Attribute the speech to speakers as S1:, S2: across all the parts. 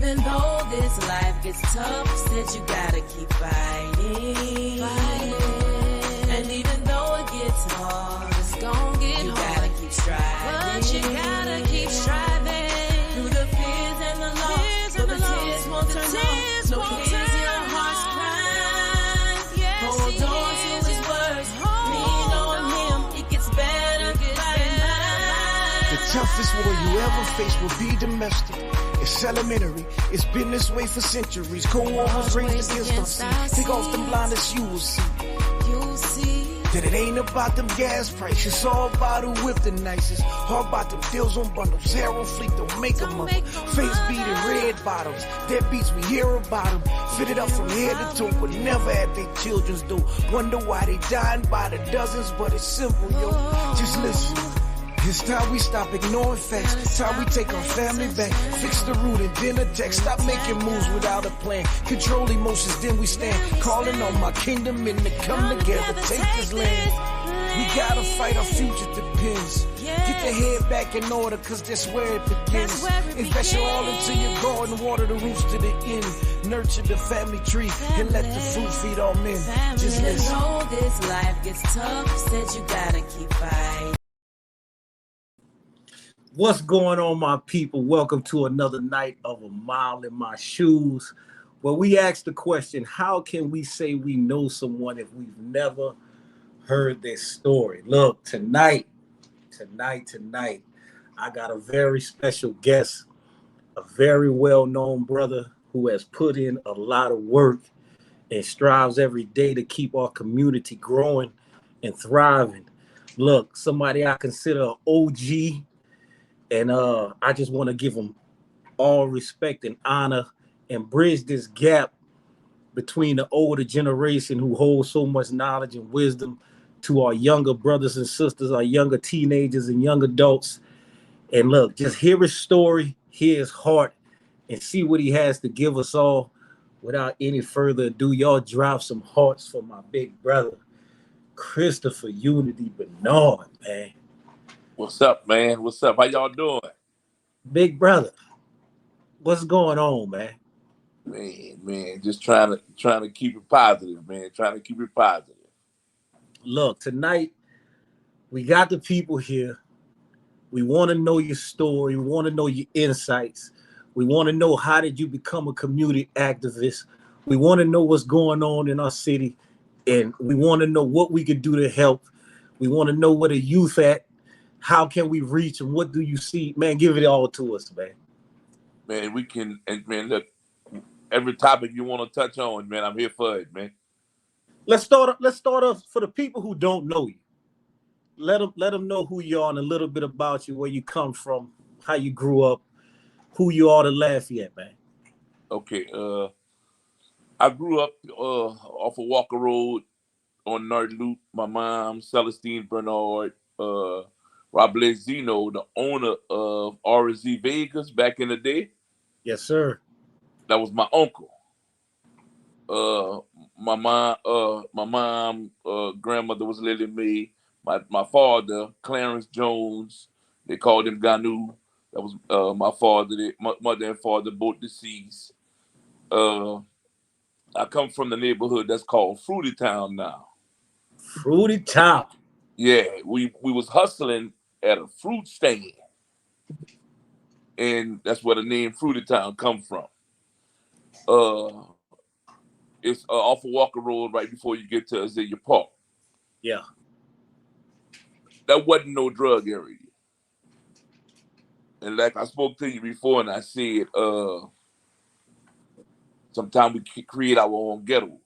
S1: even though this life gets tough, said you gotta keep fighting. And even though it gets hard, it's gonna get hard. You gotta keep striving. But you gotta keep striving. Through the fears and the loss, but the tears won't turn off. No cares, your heart's crying. Hold on to his words. Lean on him. It gets better by night.
S2: The toughest war you ever face will be domestic. It's elementary, it's been this way for centuries. Cold War was raised against our seed. Take off them blinders, you will see. That it ain't about them gas prices, it's all about who whip the nicest. All about them deals on bundles, hair on fleek, don't make them up. Face beating red bottoms, dead beats we hear about them. Fitted up from head to toe, but never at their children's door. Wonder why they dying by the dozens, but it's simple, yo. Just listen. It's time we stop ignoring facts. It's time we take our family back. Fix the root and then attack. Stop making moves without a plan. Control emotions, then we stand. Calling on my kingdom and to come together. Take this land. We gotta fight, our future depends. Get the head back in order, cause that's where it begins. Invest your all into your garden, water the roots to the end. Nurture the family tree and let the fruit feed all men. Just listen.
S1: Even though this life gets tough, said you gotta keep fighting.
S3: What's going on, my people? Welcome to another night of A Mile in My Shoes, where we ask the question, how can we say we know someone if we've never heard their story? Look, tonight, I got a very special guest, a very well-known brother who has put in a lot of work and strives every day to keep our community growing and thriving. Look, somebody I consider an OG. And I just want to give them all respect and honor and bridge this gap between the older generation who holds so much knowledge and wisdom to our younger brothers and sisters, our younger teenagers and young adults. And look, just hear his story, hear his heart, and see what he has to give us all. Without any further ado, y'all drop some hearts for my big brother, Christopher Unity Bernard, man.
S4: What's up, man? What's up? How y'all doing?
S3: Big brother, what's going on, man?
S4: Man, just trying to keep it positive, man. Trying to keep it positive.
S3: Look, tonight we got the people here. We want to know your story. We want to know your insights. We want to know, how did you become a community activist? We want to know what's going on in our city, and we want to know what we could do to help. We want to know where the youth at. How can we reach and what do you see? Man, give it all to us, man.
S4: Man, we can, and man, look, every topic you want to touch on, man, I'm here for it, man.
S3: Let's start off for the people who don't know you. Let them know who you are and a little bit about you, where you come from, how you grew up, who you are to Lafayette, man.
S4: Okay, I grew up off of Walker Road on North Loop. My mom, Celestine Bernard, Rob Zeno, the owner of RZ Vegas back in the day.
S3: Yes, sir.
S4: That was my uncle. My mom, grandmother was Lily Mae. My father, Clarence Jones, they called him Ganu. That was my father. My mother and father both deceased. I come from the neighborhood that's called Fruity Town now.
S3: Fruity Town.
S4: Yeah, we was hustling at a fruit stand, and that's where the name Fruity Town come from. It's off of Walker Road right before you get to Azalea Park.
S3: Yeah.
S4: That wasn't no drug area. And like I spoke to you before, and I said, sometimes we create our own ghetto.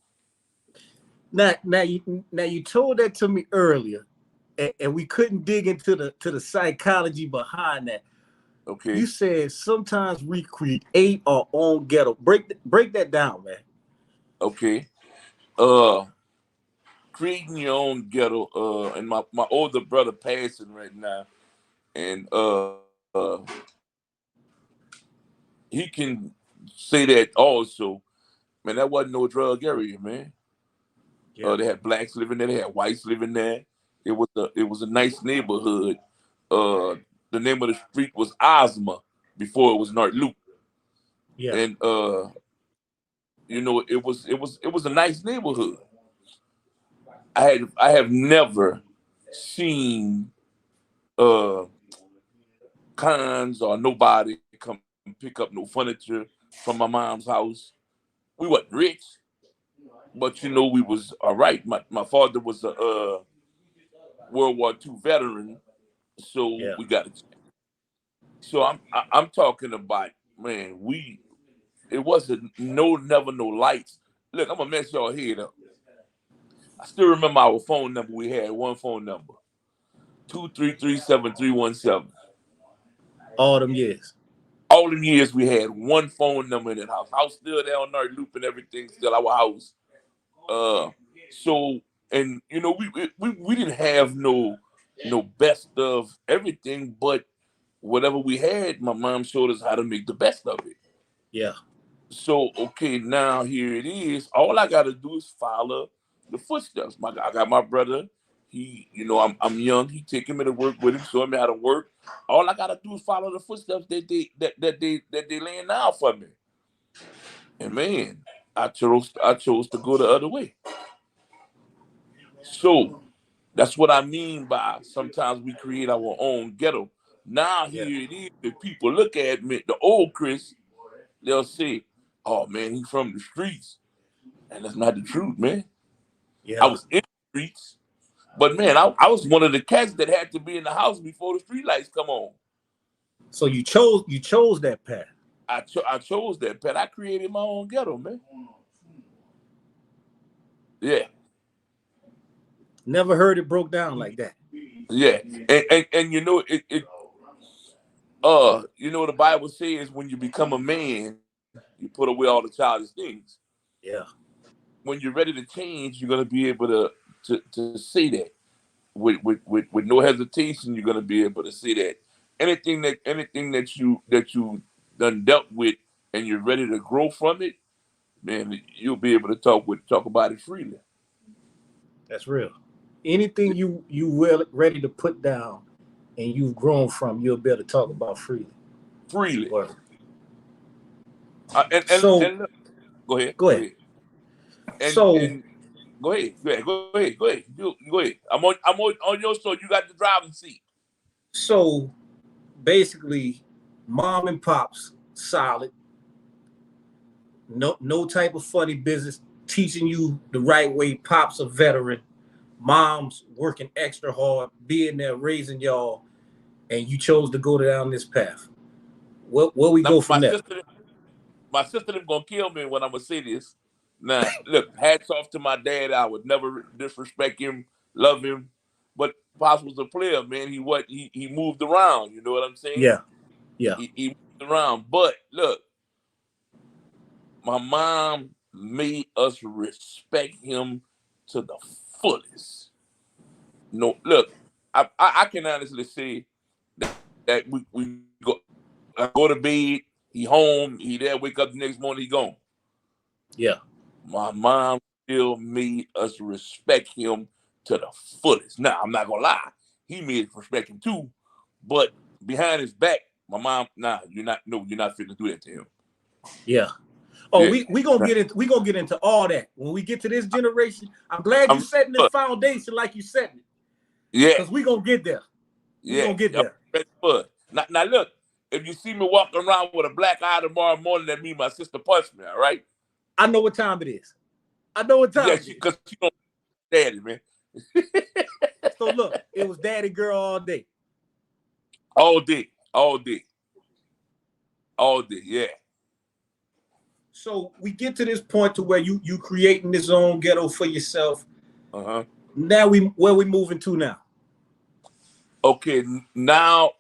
S3: Now you told that to me earlier, and we couldn't dig into the psychology behind that.
S4: Okay.
S3: You said sometimes we create our own ghetto. Break that down, man.
S4: Okay. Creating your own ghetto. And my older brother passing right now, and he can say that also. Man, that wasn't no drug area, man. Yeah. They had blacks living there. They had whites living there. It was a nice neighborhood. The name of the street was Ozma before it was North Loop.
S3: Yeah.
S4: And you know, it was a nice neighborhood. I have never seen uh cons or nobody come pick up no furniture from my mom's house. We wasn't rich, but you know we was all right. My father was a World War II veteran, so
S3: Yeah.
S4: we got it. So I'm talking about, man. It wasn't never no lights. Look, I'm gonna mess y'all head up. I still remember our phone number. We had one phone number, 233-7317.
S3: All them years.
S4: All them years we had one phone number in that house. House still there on our loop and everything, still our house. Uh, so and you know we didn't have no best of everything, but whatever we had, my mom showed us how to make the best of it.
S3: Yeah.
S4: So okay, now here it is. All I got to do is follow the footsteps. I got my brother. He, you know, I'm young. He taking me to work with him, showing me how to work. All I got to do is follow the footsteps that they laying down for me. And man, I chose to go the other way. So that's what I mean by sometimes we create our own ghetto. Now
S3: Yeah.
S4: here it is. If people look at me, the old Chris, they'll say, "Oh man, he's from the streets," and that's not the truth, man. I
S3: Yeah.
S4: was in the streets, but man, I was one of the cats that had to be in the house before the street lights come on.
S3: So you chose that path.
S4: I chose that path. I created my own ghetto, man. Yeah,
S3: Never heard it broke down like that.
S4: yeah, and you know you know what the Bible says, when you become a man, you put away all the childish things.
S3: Yeah.
S4: When you're ready to change, you're gonna be able to say that with no hesitation. You're gonna be able to say that anything that you done dealt with and you're ready to grow from it, man, you'll be able to talk about it freely.
S3: That's real. Anything you will ready to put down and you've grown from, you'll be able to talk about freely.
S4: Freely.
S3: Word.
S4: And
S3: So
S4: look, go ahead,
S3: go
S4: go
S3: ahead.
S4: ahead,
S3: So
S4: and go ahead. Go ahead. I'm on your show. You got the driving seat.
S3: so basically, mom and pops solid. No type of funny business. Teaching you the right way. Pops a veteran. Mom's working extra hard, being there, raising y'all, and you chose to go down this path. Where we
S4: Now,
S3: go from there?
S4: my sister them gonna kill me when I'm gonna say this. Now, look, hats off to my dad. I would never disrespect him, love him, but Pops was a player, man. He moved around. You know what I'm saying?
S3: Yeah. Yeah.
S4: He moved around. But look, my mom made us respect him to the fullest. No, look, I can honestly say that we go to bed, he home, he there, wake up the next morning, he gone.
S3: Yeah.
S4: My mom still made us respect him to the fullest. Now, I'm not gonna lie, he made us respect him too, but behind his back, my mom, you're not fit to do that to him.
S3: Yeah. Oh,
S4: Yeah.
S3: we gonna get into all that when we get to this generation. I'm glad you setting the foundation like you setting it.
S4: Yeah.
S3: Because we gonna get there. We gonna get there.
S4: Now look, if you see me walking around with a black eye tomorrow morning, that means my sister punched me, all right?
S3: I know what time it is. I know what time it is.
S4: Because she don't daddy, man.
S3: So look, it was daddy girl all day.
S4: All day, yeah.
S3: So we get to this point to where you creating this own ghetto for yourself.
S4: Uh-huh.
S3: Now where we moving to now?
S4: Okay, now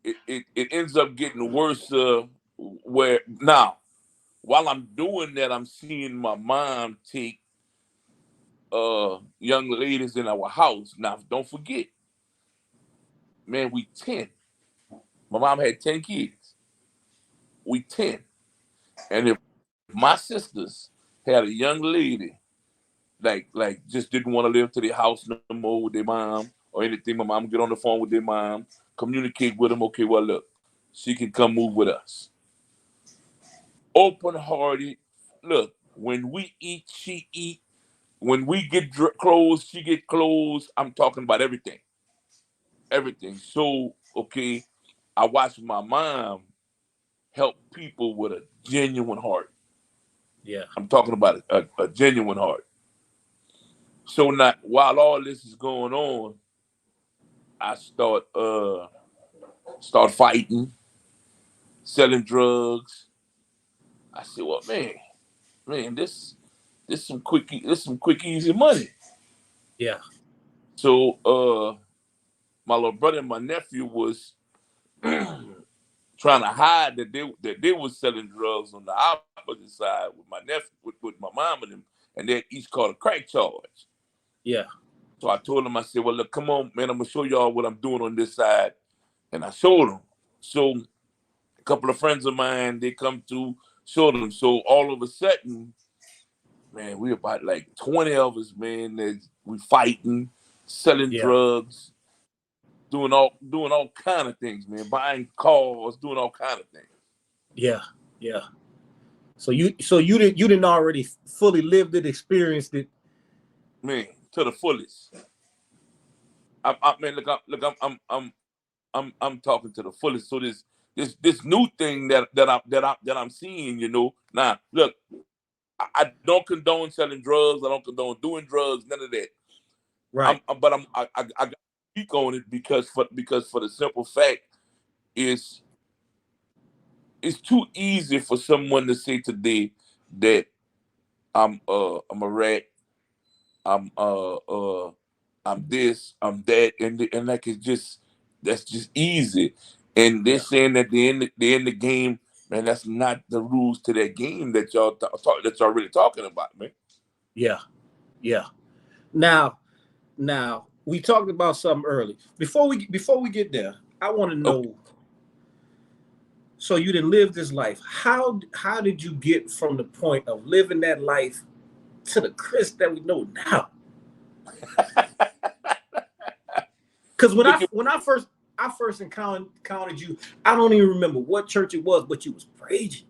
S4: it ends up getting worse. Where now, while I'm doing that, I'm seeing my mom take young ladies in our house. Now, don't forget, man, we 10. My mom had 10 kids. We 10. And if my sisters had a young lady like just didn't want to live to their house no more with their mom or anything, my mom get on the phone with their mom, communicate with them. Okay, well look, she can come move with us. open-hearted. Look, when we eat, she eat. When we get clothes, she get clothes. I'm talking about everything. Everything. So, okay, I watched my mom help people with a genuine heart.
S3: Yeah.
S4: I'm talking about a genuine heart. So now, while all this is going on, I start fighting, selling drugs. I said, well, man, this some quick easy money.
S3: Yeah.
S4: So my little brother and my nephew was trying to hide that they was selling drugs on the opposite side with my nephew, with my mom and them, and they each caught a crack charge.
S3: Yeah.
S4: So I told him, I said, well, look, come on, man, I'm gonna show y'all what I'm doing on this side. And I showed them. So a couple of friends of mine, they come through, showed them. So all of a sudden, man, we about like 20 of us, man, that we fighting, selling
S3: Yeah.
S4: drugs, doing all kind of things, man, buying cars, doing all kind of things.
S3: Yeah. Yeah. So you didn't already fully lived it, experienced it.
S4: Man, to the fullest. I mean, look, I'm talking to the fullest. So this new thing that I'm seeing, you know. Now, look, I don't condone selling drugs. I don't condone doing drugs. None of that.
S3: Right.
S4: I got to speak on it because for the simple fact is it's too easy for someone to say today that I'm a rat. I'm I'm this, I'm that, and like that's just easy. And they're
S3: Yeah.
S4: saying that they're in the game, man. That's not the rules to that game that that y'all really talking about, man.
S3: Yeah. Yeah. Now we talked about something early. Before we get there, I want to
S4: Okay,
S3: know. So you didn't live this life. How did you get from the point of living that life to the Chris that we know now? Because
S4: look at
S3: I first encountered you, I don't even remember what church it was, but you was preaching.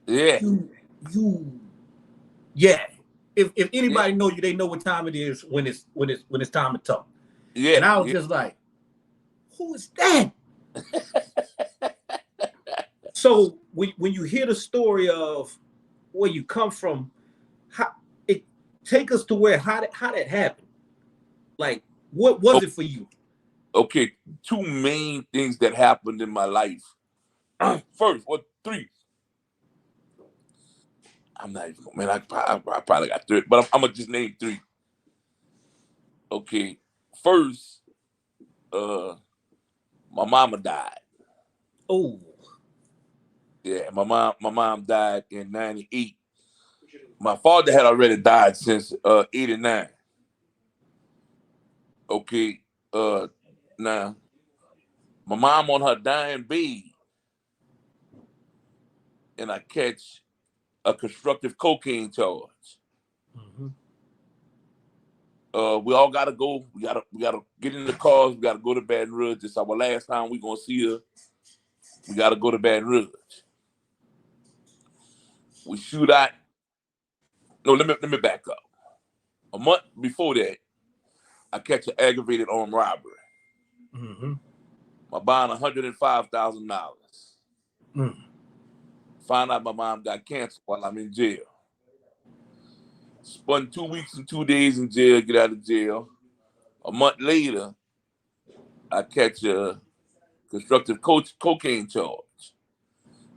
S4: yeah,
S3: You yeah. If
S4: yeah,
S3: anybody know you, they know what time it is when it's time to talk.
S4: yeah,
S3: And I was
S4: yeah.
S3: just like, who is that? So when you hear the story of where you come from, how it take us to where how that happened. Like, what was it for you?
S4: Okay, two main things that happened in my life. First, what three? I'm not even, man. I probably got three, but I'm gonna just name three. Okay, first, uh, my mama died.
S3: Oh,
S4: Yeah, my mom died in '98. My father had already died since '89. Okay, uh, now my mom on her dying bed, and I catch a constructive cocaine charge.
S3: mm-hmm.
S4: We all gotta go. We gotta get in the cars. We gotta go to Baton Rouge. This is our last time we gonna see her. We gotta go to Baton Rouge. We shoot out. No, let me back up. A month before that, I catch an aggravated armed robbery.
S3: Mm-hmm.
S4: My bond $105,000.
S3: Mm.
S4: Find out my mom got cancer while I'm in jail. Spent 2 weeks and 2 days in jail. Get out of jail. A month later, I catch a constructive cocaine charge.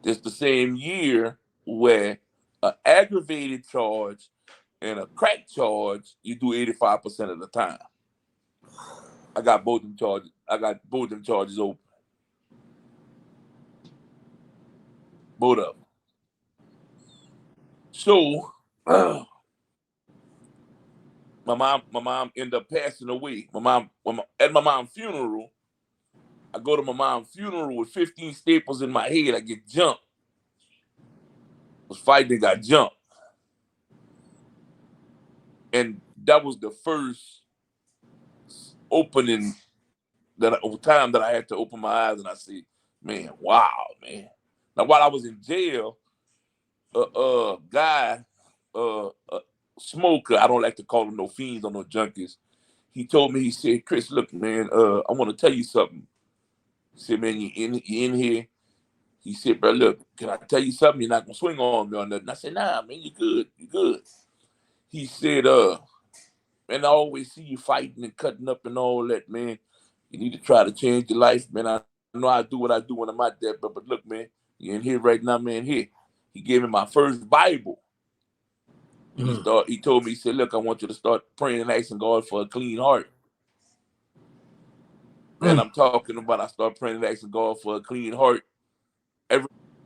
S4: It's the same year where an aggravated charge and a crack charge you do 85% of the time. I got both them charges. I got both them charges open. Both of them. So my mom ended up passing away. At my mom's funeral, I go to my mom's funeral with 15 staples in my head. I get jumped. Was fighting and got jumped. And that was the first opening time that I had to open my eyes and I see, man, wow, man. Now while I was in jail, guy, smoker. I don't like to call him no fiends or no junkies. He told me, he said, Chris, look, man, I want to tell you something. He said, man, you in here. He said, bro, look, can I tell you something? You're not gonna swing on me or nothing. I said, nah, man, you good, you good. He said, man, I always see you fighting and cutting up and all that, man. You need to try to change your life, man. I know I do what I do when I'm out there, but look, man, you're in here right now, man. Here, he gave me my first Bible. He told me, he said, look, I want you to start praying and asking God for a clean heart. And I'm talking about, I start praying and asking God for a clean heart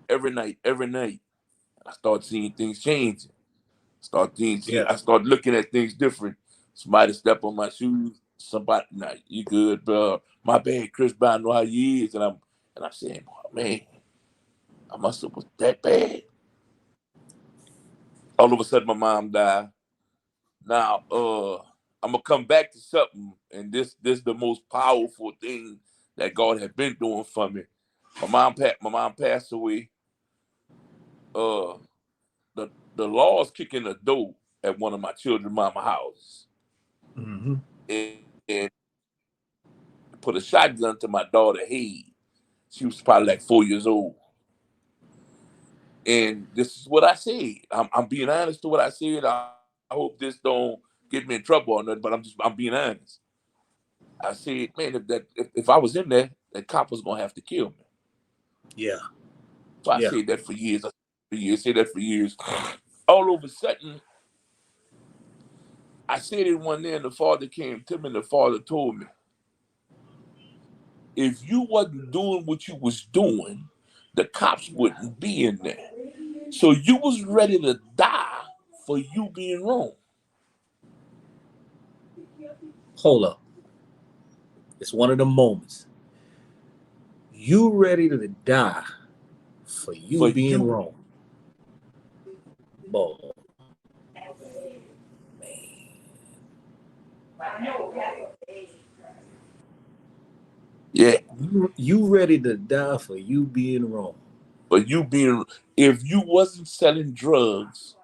S4: every night. I start seeing things change. I start looking at things different. Somebody step on my shoes. Somebody, nah, you good, bro? My bad, Chris. But I know how you is, and I'm saying, oh, man, I must have was that bad. All of a sudden, my mom died. Now, I'm gonna come back to something, and this the most powerful thing that God had been doing for me. My mom passed away. The laws kicking the door at one of my children's mama houses. And put a shotgun to my daughter's head. She was probably like 4 years old. And this is what I said. I'm being honest to what I said. I hope this don't get me in trouble or nothing, but I'm being honest. I said, man, if I was in there, that cop was gonna have to kill me.
S3: Yeah.
S4: So I said that for years. Said that for years. All of a sudden, I said it one day, and the father came to me, and the father told me, if you wasn't doing what you was doing, the cops wouldn't be in there. So you was ready to die for you being wrong.
S3: Hold up. It's one of the moments. You ready to die for you being wrong. Boy.
S4: Yeah.
S3: You ready to die for you being wrong.
S4: But if you wasn't selling drugs,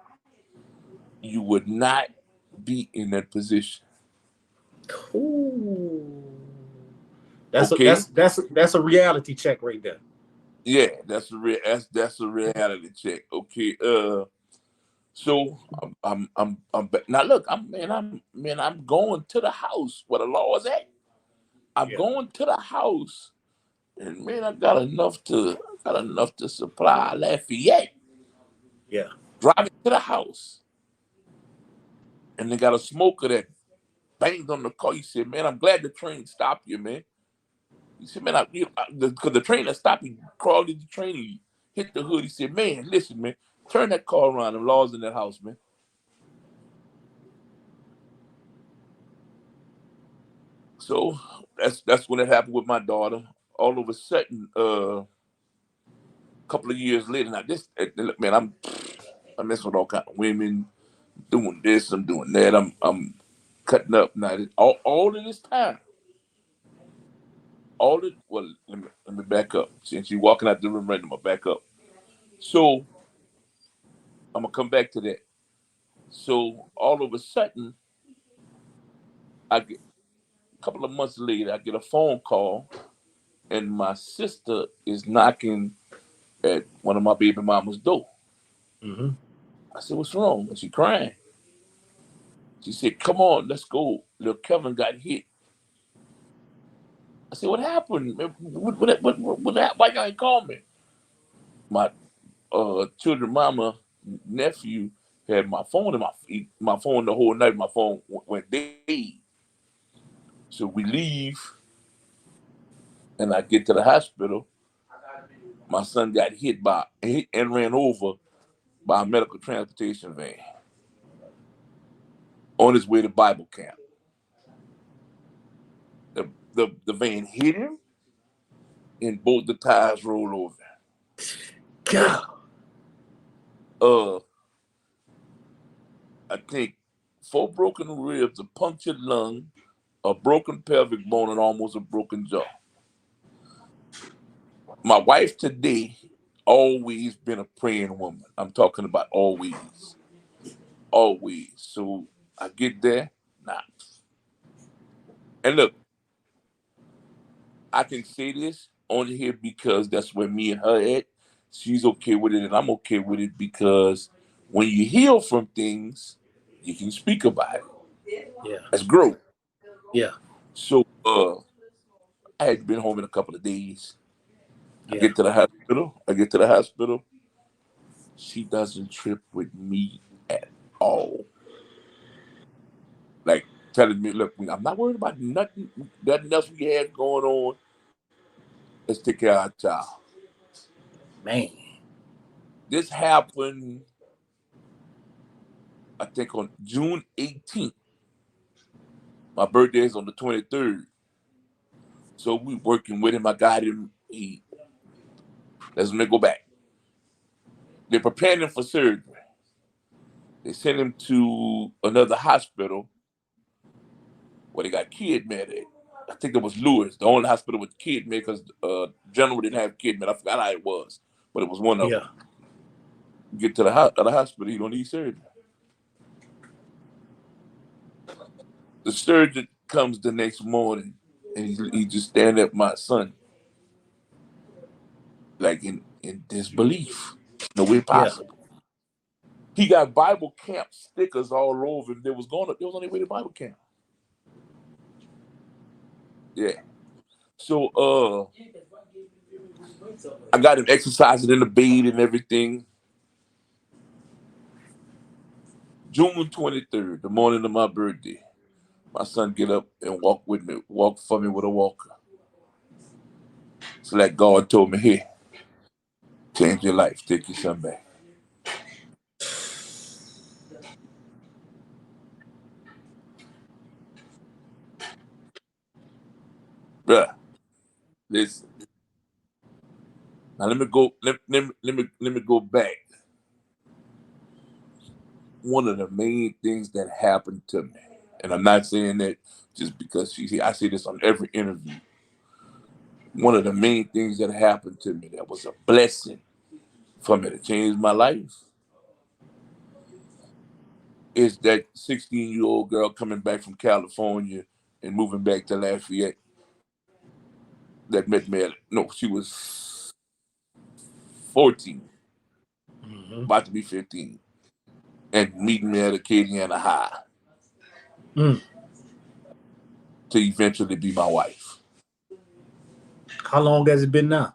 S4: you would not be in that position.
S3: Ooh. That's a reality check right there.
S4: Yeah, that's a reality check. Okay. So I'm now look, I'm going to the house where the law is at. I'm going to the house, and man, I got enough to supply Lafayette.
S3: Yeah.
S4: Driving to the house, and they got a smoker that banged on the car. He said, "Man, I'm glad the train stopped you, man." He said, "Man, because the train that stopped you, crawled into the train, he hit the hood." He said, "Man, listen, man, turn that car around. The law's in that house, man." So that's when it happened with my daughter. All of a sudden, a couple of years later, now this, man, I'm messing with all kind of women, doing this, I'm doing that, I'm cutting up. Now all of this time, well, let me back up. Since you're walking out the room right now, I'm gonna back up. So I'm gonna come back to that. So all of a sudden, I get a couple of months later, I get a phone call, and my sister is knocking at one of my baby mama's door. I said, "What's wrong?" And she crying. She said, "Come on, let's go. Little Kevin got hit." I said, "What happened? Why y'all ain't call me?" My children mama nephew had my phone in my phone the whole night. My phone went dead. So we leave, and I get to the hospital. My son got hit and ran over by a medical transportation van on his way to Bible camp. The van hit him, and both the tires rolled over.
S3: God.
S4: I think 4 broken ribs, a punctured lung, a broken pelvic bone, and almost a broken jaw. My wife today always been a praying woman. I'm talking about always. Always. So I get there, nah. And look, I can say this on here because that's where me and her at. She's okay with it and I'm okay with it because when you heal from things, you can speak about it.
S3: Yeah.
S4: That's growth.
S3: Yeah.
S4: So I had been home in a couple of days.
S3: Yeah.
S4: I get to the hospital. She doesn't trip with me at all. Like telling me, look, I'm not worried about nothing else we have going on. Let's take care of our child.
S3: Man.
S4: This happened, I think, on June 18th. My birthday is on the 23rd. So we working with him. I got him. Let's me go back. They're preparing him for surgery. They sent him to another hospital where they got kid med at. I think it was Lewis, the only hospital with kid med because General didn't have kid med. I forgot how it was, but it was one of them. Get to the hospital, he don't need surgery. The surgeon comes the next morning and he just staring at my son like in disbelief. No way possible. He got Bible camp stickers all over him. They was on their way to Bible camp. Yeah. So I got him exercising in the bed and everything. June 23rd, the morning of my birthday, my son get up and walk for me with a walker. So like God told me, here, change your life, take your son back. Bruh, listen. Now let me go back. One of the main things that happened to me, and I'm not saying that just because she's here, I say this on every interview. One of the main things that happened to me that was a blessing for me to change my life is that 16-year-old girl coming back from California and moving back to Lafayette that met me she was 14, about to be 15, and meeting me at Acadiana High to eventually be my wife.
S3: How long has it been now?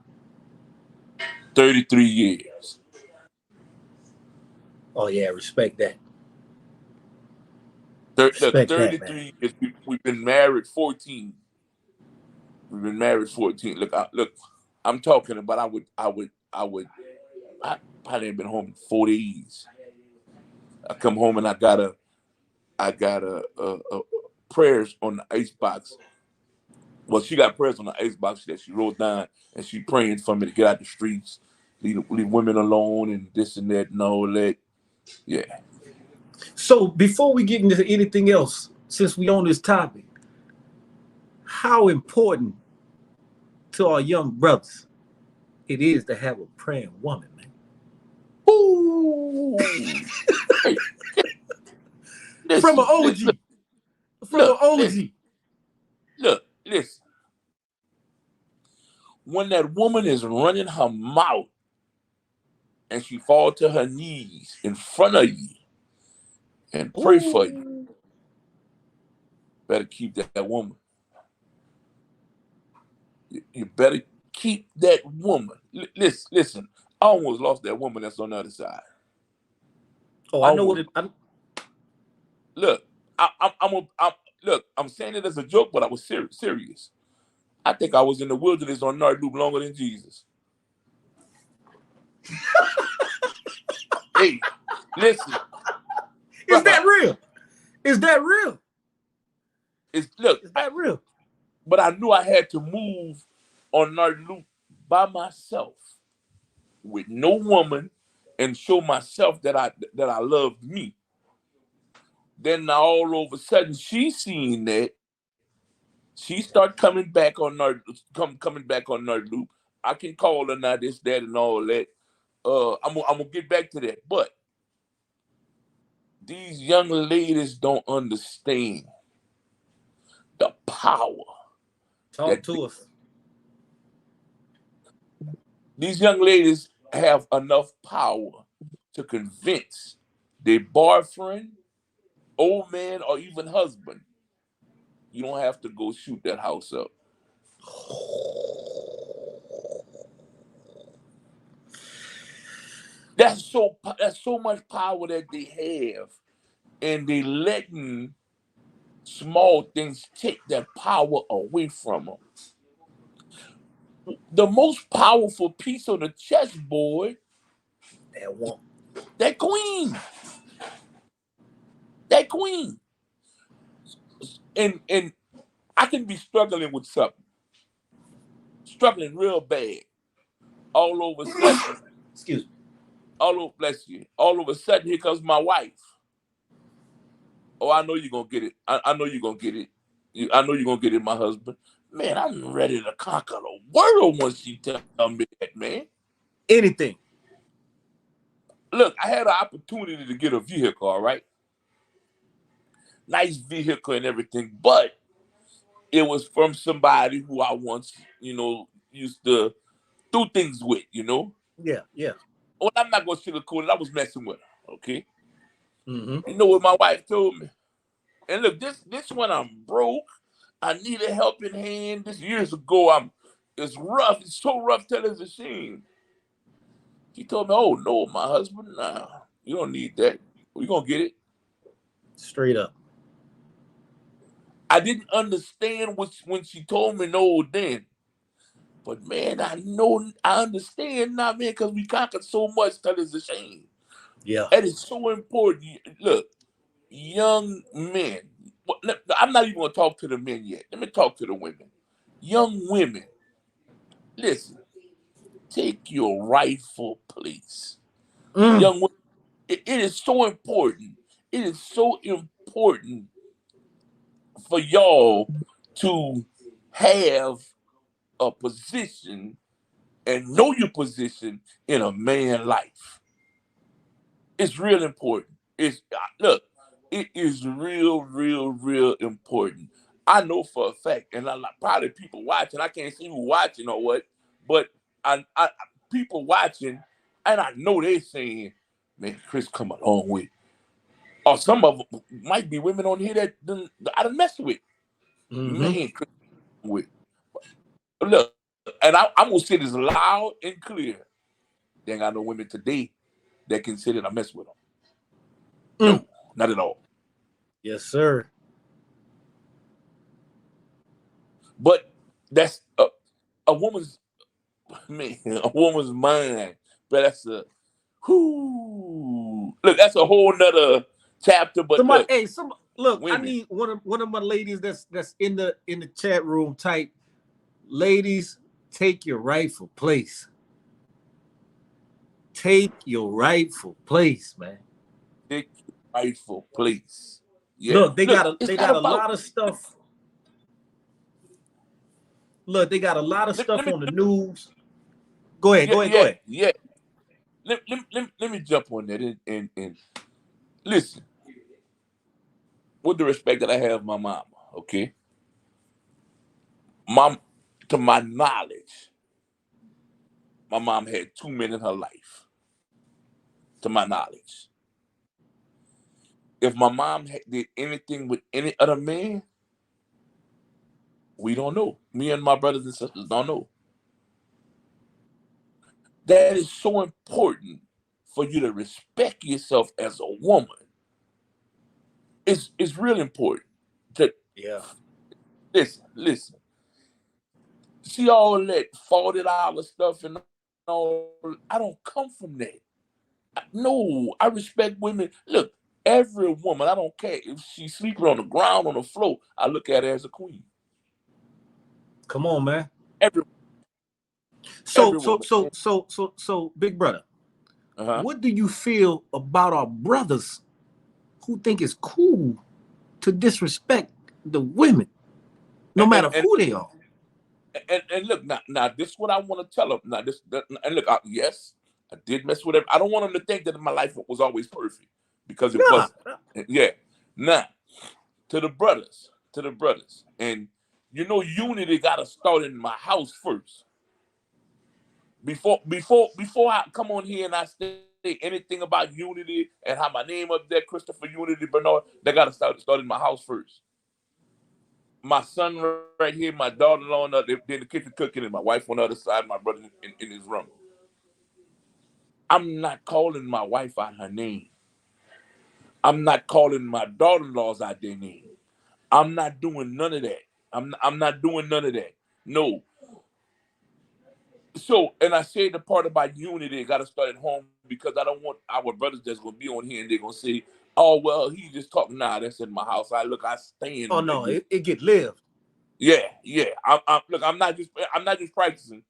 S4: 33 years.
S3: Oh yeah, respect that.
S4: 33 years. We've been married 14. We've been married 14. Look, I'm talking about I probably ain't been home in 4 days. I come home and I got a prayers on the icebox. Well, she got prayers on the icebox that she wrote down, and she praying for me to get out the streets, leave women alone, and this and that and all that. Yeah.
S3: So before we get into anything else, since we on this topic, how important to our young brothers it is to have a praying woman, man.
S4: Ooh. Hey.
S3: From an OG.
S4: Look, listen. When that woman is running her mouth and she fall to her knees in front of you and pray for you, better keep that woman. You better keep that woman. Listen, I almost lost that woman that's on the other side.
S3: Oh, I know what it.
S4: Look, I'm saying it as a joke, but I was serious. I think I was in the wilderness on North Loop longer than Jesus. Hey, listen.
S3: Is that real? Is that real?
S4: Is
S3: that real?
S4: But I knew I had to move on North Loop by myself with no woman and show myself that I loved me. Then now all of a sudden she seen that. She start coming back on North Loop. I can call her now, this, that, and all that. I'm gonna get back to that, but these young ladies don't understand the power.
S3: Talk to us.
S4: These young ladies have enough power to convince their boyfriend, old man, or even husband, you don't have to go shoot that house up. That's so much power that they have, and they letting small things take that power away from them. The most powerful piece on the chessboard, that queen. That queen. And I can be struggling with something. Struggling real bad. All over a sudden.
S3: Excuse me.
S4: Bless you. All of a sudden, here comes my wife. Oh, I know you're going to get it. I know you're going to get it. I know you're going to get it, my husband. Man, I'm ready to conquer the world once you tell me that, man.
S3: Anything.
S4: Look, I had an opportunity to get a vehicle, all right? Nice vehicle and everything, but it was from somebody who I once, used to do things with,
S3: Yeah.
S4: Well, I'm not going to sugarcoat it. I was messing with her, okay?
S3: Mm-hmm.
S4: You know what my wife told me? And look, this one I'm broke. I need a helping hand. This years ago, it's rough. It's so rough till it's a shame. She told me, oh, no, my husband, nah, you don't need that. We're going to get it.
S3: Straight up.
S4: I didn't understand when she told me no then. But, man, I understand now, man, because we conquered so much till it's a shame.
S3: Yeah.
S4: That is so important. Look, young men, I'm not even going to talk to the men yet. Let me talk to the women. Young women, listen, take your rightful place. Young women, it is so important. It is so important for y'all to have a position and know your position in a man's life. It's real important. Look, it is real, real, real important. I know for a fact, and probably people watching, I can't see who watching or what, but I people watching, and I know they're saying, man, Chris come a long way. Or some of them might be women on here that I done messed with.
S3: Mm-hmm.
S4: Man, Chris with. Look, and I'm going to say this loud and clear. There ain't got no women today that consider I mess with them. No, not at all.
S3: Yes, sir.
S4: But that's a woman's mind. But that's look, that's a whole nother chapter. But
S3: look,
S4: women.
S3: I need one of my ladies that's in the chat room type. Ladies, take your rightful place. Take your rightful place, man.
S4: Take your rightful place.
S3: Yeah. Look, they got a lot of stuff. Look, they got a lot of stuff on the news. Go ahead.
S4: Yeah. Let me jump on that and listen. With the respect that I have my mama, okay? To my knowledge, my mom had 2 men in her life. To my knowledge. If my mom did anything with any other man, we don't know. Me and my brothers and sisters don't know. That is so important for you to respect yourself as a woman. It's real important. Listen. See all that $40 stuff and all. I don't come from that. No, I respect women. Look, every woman, I don't care if she's sleeping on the ground, on the floor, I look at her as a queen.
S3: Come on, man.
S4: Every
S3: So, big brother, what do you feel about our brothers who think it's cool to disrespect the women, no matter who they are?
S4: And look, now this is what I want to tell them. Now and look, yes, I did mess with it. I don't want them to think that my life was always perfect, because it
S3: Nah.
S4: wasn't. Yeah. Now, to the brothers, and unity got to start in my house first. Before I come on here and I say anything about unity and how my name up there, Christopher Unity Bernard, they got to start in my house first. My son right here, my daughter-in-law, they're in the kitchen cooking, and my wife on the other side, my brother in his room. I'm not calling my wife out her name. I'm not calling my daughter-in-laws out their name. I'm not doing none of that. I'm not doing none of that. No. So, and I say the part about unity got to start at home, because I don't want our brothers that's going to be on here and they're going to say, oh, well, he's just talking. Nah, that's in my house. I stand.
S3: Oh no, it get lived.
S4: Yeah. Look, I'm not just practicing.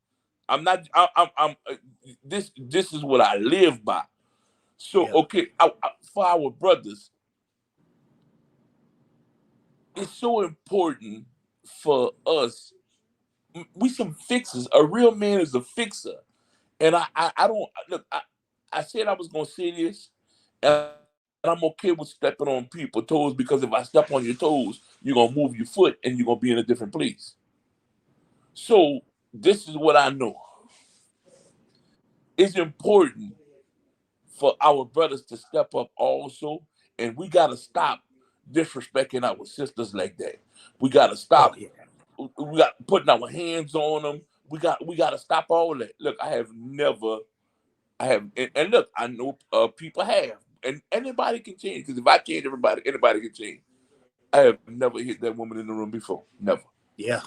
S4: This is what I live by. So,
S3: Yeah.
S4: okay, for our brothers, it's so important for us. We some fixers. A real man is a fixer. And I don't look. I said I was gonna say this, and I'm okay with stepping on people's toes, because if I step on your toes, you're gonna move your foot and you're gonna be in a different place. So this is what I know. It's important for our brothers to step up also, and we gotta stop disrespecting our sisters like that. We gotta stop.
S3: Oh, yeah.
S4: We got putting our hands on them. We got to stop all that. Look, and look, I know people have, and anybody can change, because if I change, anybody can change. I have never hit that woman in the room before. Never.
S3: Yeah.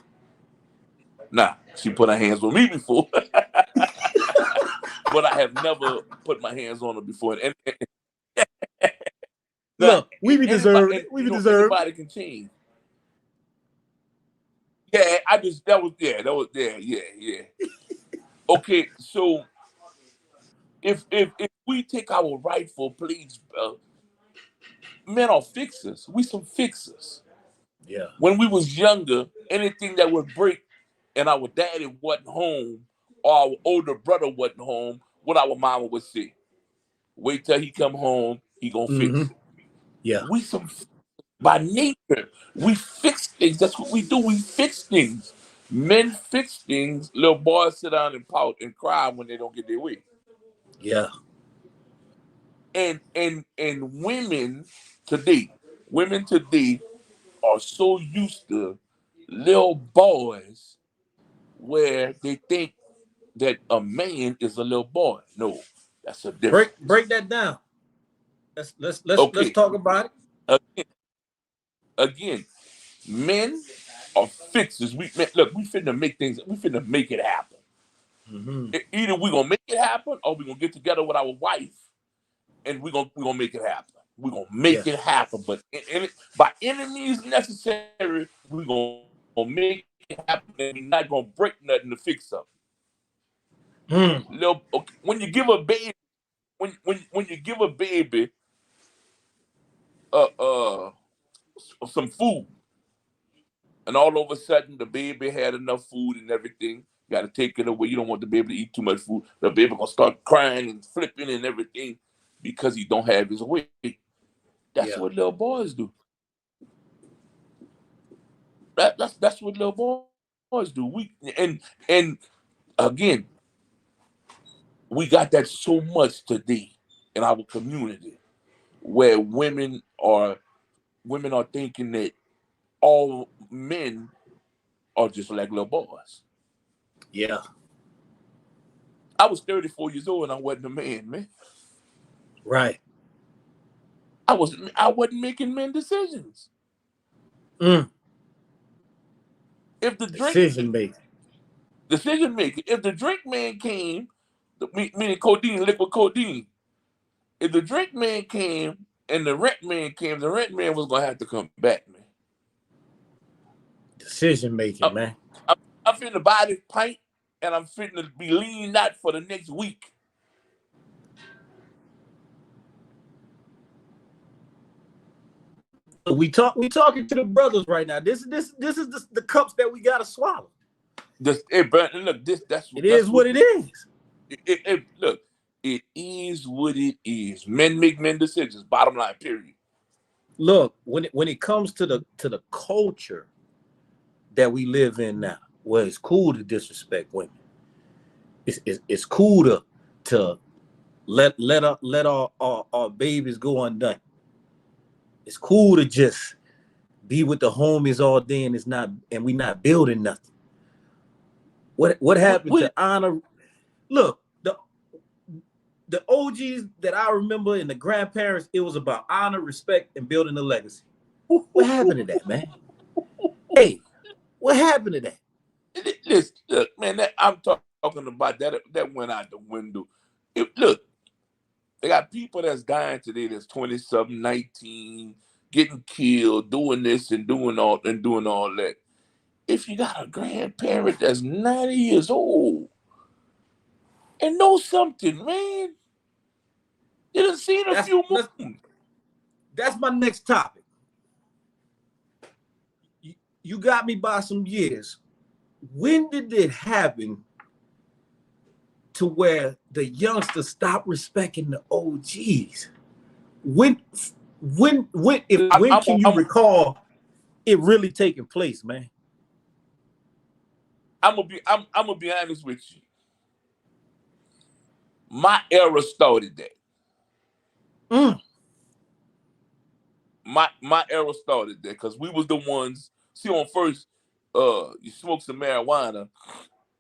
S4: Nah, she put her hands on me before, but I have never put my hands on her before. And
S3: look, we be deserved. We be deserved.
S4: Anybody can change. Yeah, that was yeah. Okay, so if we take our rightful place, men are fixers. We some fixers.
S3: Yeah.
S4: When we was younger, anything that would break and our daddy wasn't home or our older brother wasn't home, what our mama would say: wait till he come home, he gonna fix it.
S3: Yeah.
S4: We some, by nature, we fix things. That's what we do. We fix things. Men fix things. Little boys sit down and pout and cry when they don't get their way.
S3: Yeah.
S4: And women today are so used to little boys, where they think that a man is a little boy. No, that's a difference.
S3: Break that down. Let's talk about
S4: it. Again, men are fixers. We finna make things. We finna make it happen.
S3: Mm-hmm.
S4: Either we gonna make it happen, or we gonna get together with our wife, and we gonna make it happen. We're gonna make it happen, but by any means necessary, we're gonna make it happen, and we're not gonna break nothing to fix something. When you give a baby, when you give a baby some food, and all of a sudden the baby had enough food and everything, you got to take it away. You don't want the baby to eat too much food. The baby gonna start crying and flipping and everything because he don't have his weight. That's what little boys do. That's what little boys do. And again, we got that so much today in our community, where women are thinking that all men are just like little boys.
S3: Yeah.
S4: I was 34 years old and I wasn't a man.
S3: Right.
S4: I wasn't making men decisions.
S3: If
S4: the
S3: decision making.
S4: If the drink man came, meaning codeine, liquid codeine. If the drink man came and the rent man came, the rent man was gonna have to come back, man.
S3: Decision making, man.
S4: I'm finna buy this pint and I'm finna be leaning out for the next week.
S3: We talking to the brothers right now. This is the cups that we gotta swallow.
S4: That's what
S3: it is.
S4: Look, It is what it is. Men make men decisions. Bottom line, period.
S3: Look, when it comes to the culture that we live in now, where it's cool to disrespect women, it's cool to let our babies go undone. It's cool to just be with the homies all day and we not building nothing. What happened to honor? Look, the OGs that I remember and the grandparents, it was about honor, respect, and building a legacy. What happened to that, man? Hey, what happened to that?
S4: Listen, look, man, I'm talking about that went out the window. Look, they got people that's dying today that's 20-something, 19, getting killed, doing this and doing all that. If you got a grandparent that's 90 years old and know something, man, you done seen a few movies.
S3: That's my next topic. You got me by some years. When did it happen to where the youngsters stop respecting the OGs? When can you recall it really taking place, man?
S4: I'm gonna be honest with you. My era started that. My era started that because we was the ones. See, on first, you smoke some marijuana,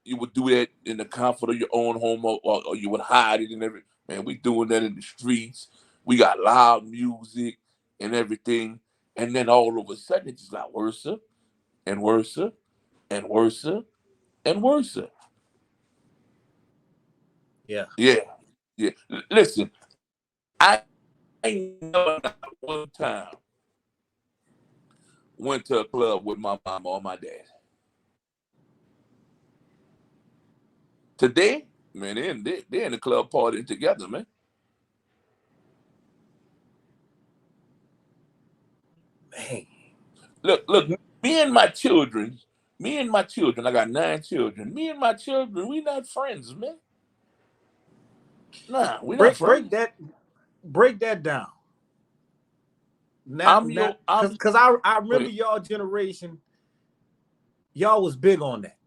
S4: you would do that in the comfort of your own home, or you would hide it and everything. Man, we doing that in the streets. We got loud music and everything, and then all of a sudden it just got worse and worse and worse and worse.
S3: Yeah.
S4: Listen, I ain't never one time went to a club with my mama or my dad. Today, man, they're in the club partying together, man.
S3: Man.
S4: Look, me and my children, I got 9 children. Me and my children, we not friends, man. Nah, we not friends.
S3: Break that down. Now, because I remember y'all generation, y'all was big on that.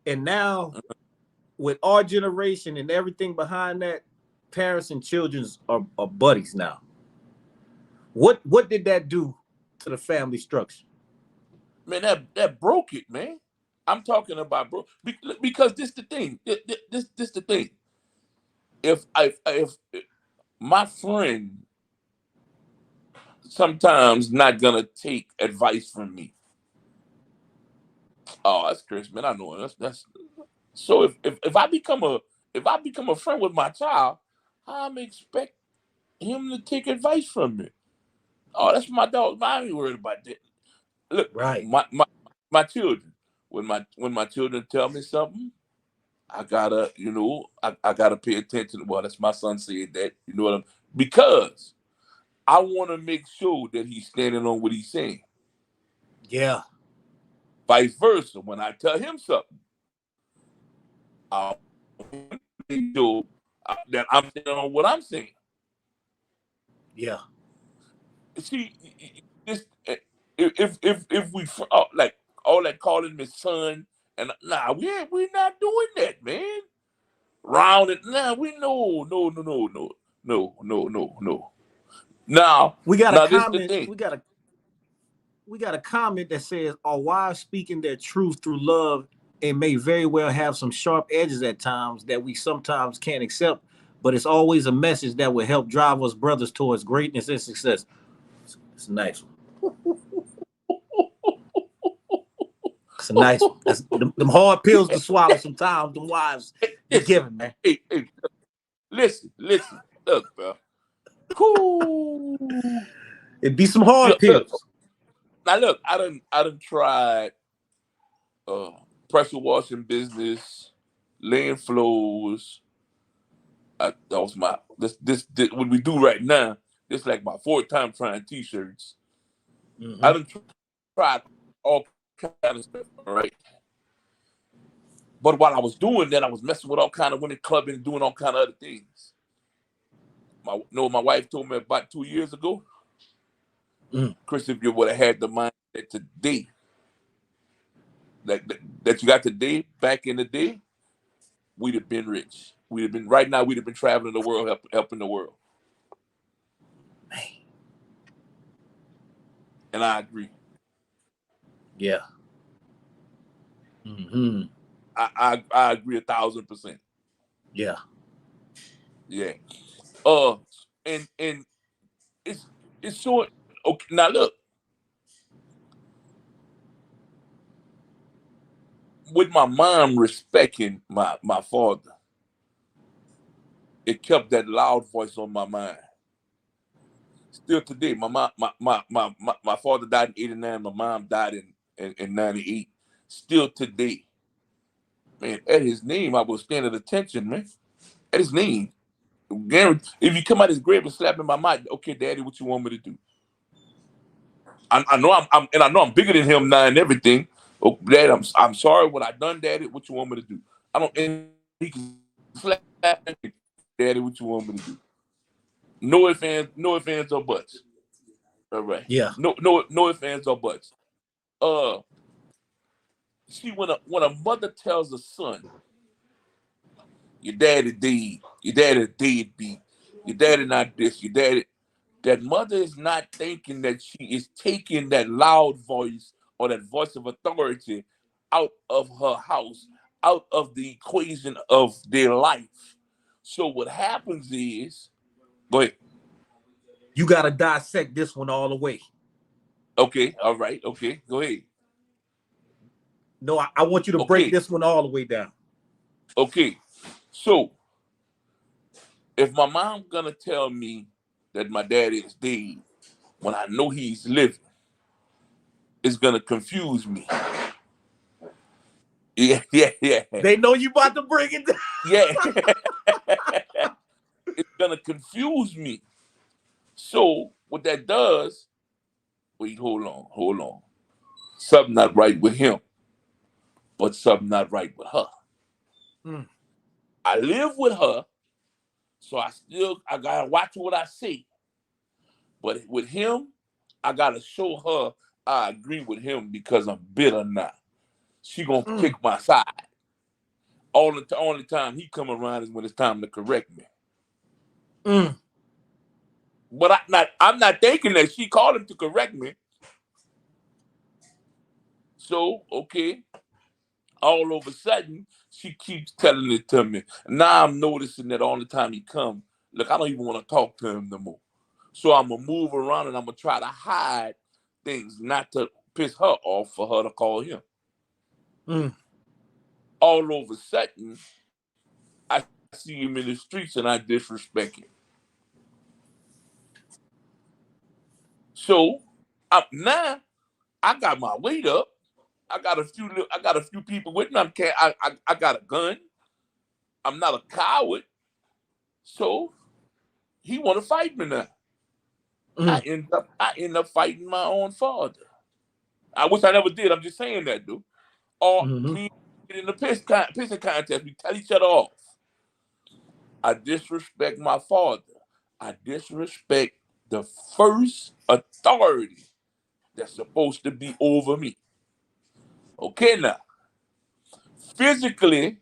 S3: And now with our generation and everything behind that, parents and children are buddies now. What did that do to the family structure?
S4: Man, that broke it, man. I'm talking about because this the thing. This the thing. If my friend sometimes not gonna take advice from me. Oh, that's Chris, man. I know that's so if I become a friend with my child, I'm expect him to take advice from me. Oh, that's my dog. I ain't worried about that. Look,
S3: right.
S4: My children. When my children tell me something, I gotta, I gotta pay attention. Well, that's my son said that. You know what I'm because I want to make sure that he's standing on what he's saying.
S3: Yeah.
S4: Vice versa, when I tell him something, I'll make sure that I'm standing on what I'm saying.
S3: Yeah.
S4: See, if we like all that calling me son, and we're not doing that, man. Round it, we no. Now
S3: we got a comment.
S4: This the thing.
S3: We got a comment that says, "Our wives speaking their truth through love and may very well have some sharp edges at times that we sometimes can't accept, but it's always a message that will help drive us brothers towards greatness and success." It's a nice one. It's a nice one. That's them hard pills to swallow sometimes. Them wives be giving, man.
S4: Hey, listen. Look, bro. Cool.
S3: It'd be some hard pills.
S4: Now look, I done tried pressure washing business, laying floors. That was my this what we do right now. This like my 4th time trying t-shirts. Mm-hmm. I done tried all kind of stuff, all right? But while I was doing that, I was messing with all kind of women, clubbing, doing all kind of other things. My wife told me about 2 years ago, Chris, if you would have had the mindset today, that you got today, back in the day, we'd have been rich. We'd have been traveling the world, helping the world.
S3: Man.
S4: And I agree.
S3: Yeah. Mm-hmm.
S4: I agree 1,000%.
S3: Yeah.
S4: Yeah. And it's so okay. Now look, with my mom respecting my father, it kept that loud voice on my mind. Still today, my father died in 89. My mom died in 98. Still today, man, at his name, I will stand at attention, man. At his name. If you come out his grave and slap him, I might, okay, Daddy, what you want me to do? I know I'm bigger than him now and everything. Oh, Dad, I'm sorry what I done, Daddy. What you want me to do? And he can slap me, Daddy. What you want me to do? No ifs, ands, or buts. All right.
S3: Yeah.
S4: No ifs, ands, or buts. See, when a mother tells a son, your daddy dead, your daddy deadbeat, your daddy not this, your daddy, that mother is not thinking that she is taking that loud voice or that voice of authority out of her house, out of the equation of their life. So what happens is, go ahead.
S3: You got to dissect this one all the way.
S4: Okay, all right, okay, go ahead.
S3: No, I want you to break this one all the way down.
S4: Okay, so if my mom gonna tell me that my daddy is dead when I know he's living, it's gonna confuse me. Yeah.
S3: They know you about to bring it down.
S4: Yeah. It's gonna confuse me. So what that does, wait, hold on. Something not right with him, but something not right with her. I live with her, so I gotta watch what I say. But with him, I gotta show her I agree with him because I'm bitter now. She gonna pick my side. Only time he come around is when it's time to correct me. But I'm not thinking that she called him to correct me. So, okay, all of a sudden, she keeps telling it to me. Now I'm noticing that all the time he come, look, I don't even want to talk to him no more. So I'm going to move around and I'm going to try to hide things, not to piss her off for her to call him. All of a sudden, I see him in the streets and I disrespect him. So now I got my weight up. I got a few people with me. I got a gun. I'm not a coward. So he want to fight me now. I end up fighting my own father. I wish I never did. I'm just saying that, dude. Or me in the pissing contest, we tell each other off. I disrespect my father. I disrespect the first authority that's supposed to be over me. Okay, now, physically,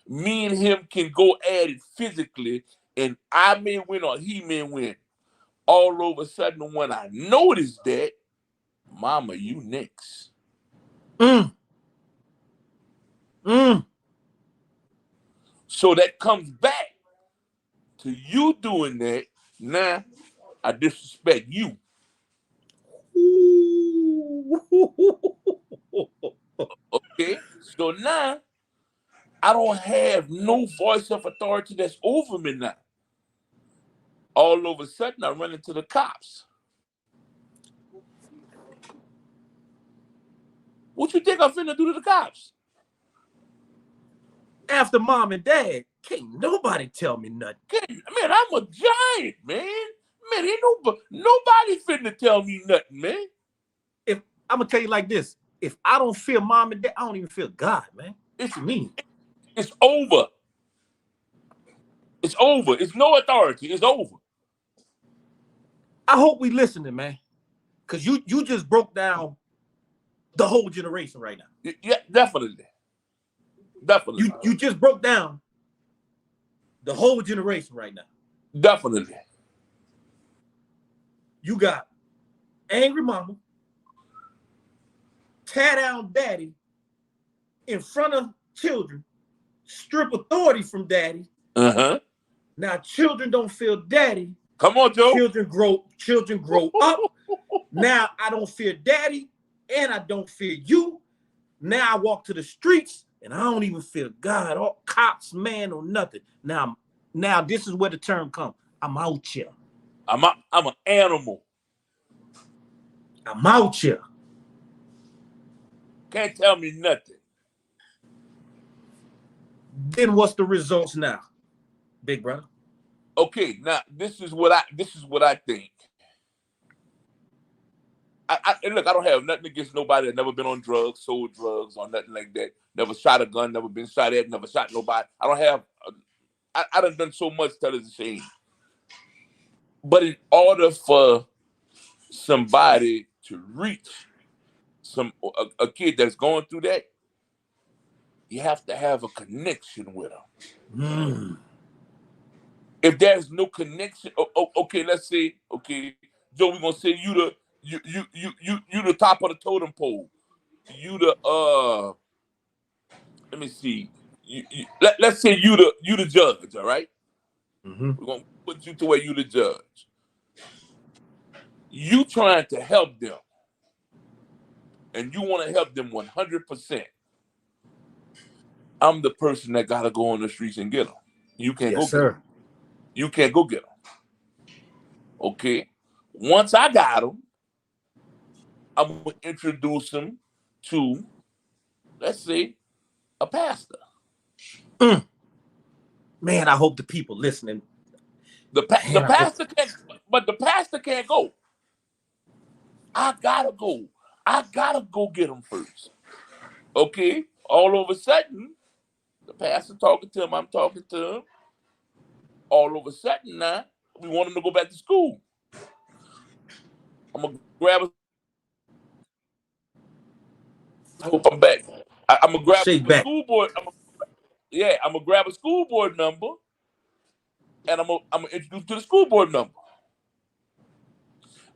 S4: me and him can go at it physically, and I may win or he may win. All of a sudden, when I notice that, Mama, you next. So that comes back to you doing that. Now, I disrespect you. Okay, so now I don't have no voice of authority that's over me now. All of a sudden, I run into the cops. What you think I'm finna do to the cops?
S3: After mom and dad, can't nobody tell me nothing.
S4: Man, I'm a giant, man. Man, ain't nobody finna tell me nothing, man.
S3: If I'm gonna tell you like this, if I don't fear mom and dad, I don't even feel God, man. What you mean?
S4: It's over. It's over. It's no authority. It's over.
S3: I hope we listening, man. Because you just broke down the whole generation right now.
S4: Yeah, definitely. Definitely.
S3: You just broke down the whole generation right now.
S4: Definitely.
S3: You got angry mama, tear down daddy in front of children, strip authority from daddy.
S4: Uh-huh.
S3: Now children don't feel daddy.
S4: Come on, Joe.
S3: Children grow up. Now I don't fear daddy and I don't fear you. Now I walk to the streets and I don't even fear God or cops, man, or nothing. Now this is where the term comes. I'm out here.
S4: I'm an animal.
S3: I'm out here.
S4: Can't tell me nothing.
S3: Then what's the results now, big brother?
S4: Okay, now this is what I think. And look, I don't have nothing against nobody that never been on drugs, sold drugs, or nothing like that. Never shot a gun, never been shot at, never shot nobody. I don't have. I done so much that is a shame. But in order for somebody to reach a kid that's going through that, you have to have a connection with them. If there's no connection, okay, let's say, okay, Joe, we're gonna say you the top of the totem pole. You the let me see. Let's say you the judge, all right?
S3: Mm-hmm.
S4: We're gonna put you to where you the judge. You trying to help them, and you want to help them 100%. I'm the person that gotta go on the streets and get them. You can't go get them. You can't go get them. Okay. Once I got them, I'm gonna introduce them to, let's say, a pastor.
S3: Man, I hope the people listening.
S4: The pastor can't, but the pastor can't go. I gotta go. I gotta go get them first. Okay. All of a sudden, the pastor talking to him. I'm talking to him. All of a sudden now, we want him to go back to school. I'm gonna grab a. I hope I'm back. I'm gonna grab a school board. I'm gonna grab a school board number, and I'm gonna introduce to the school board number.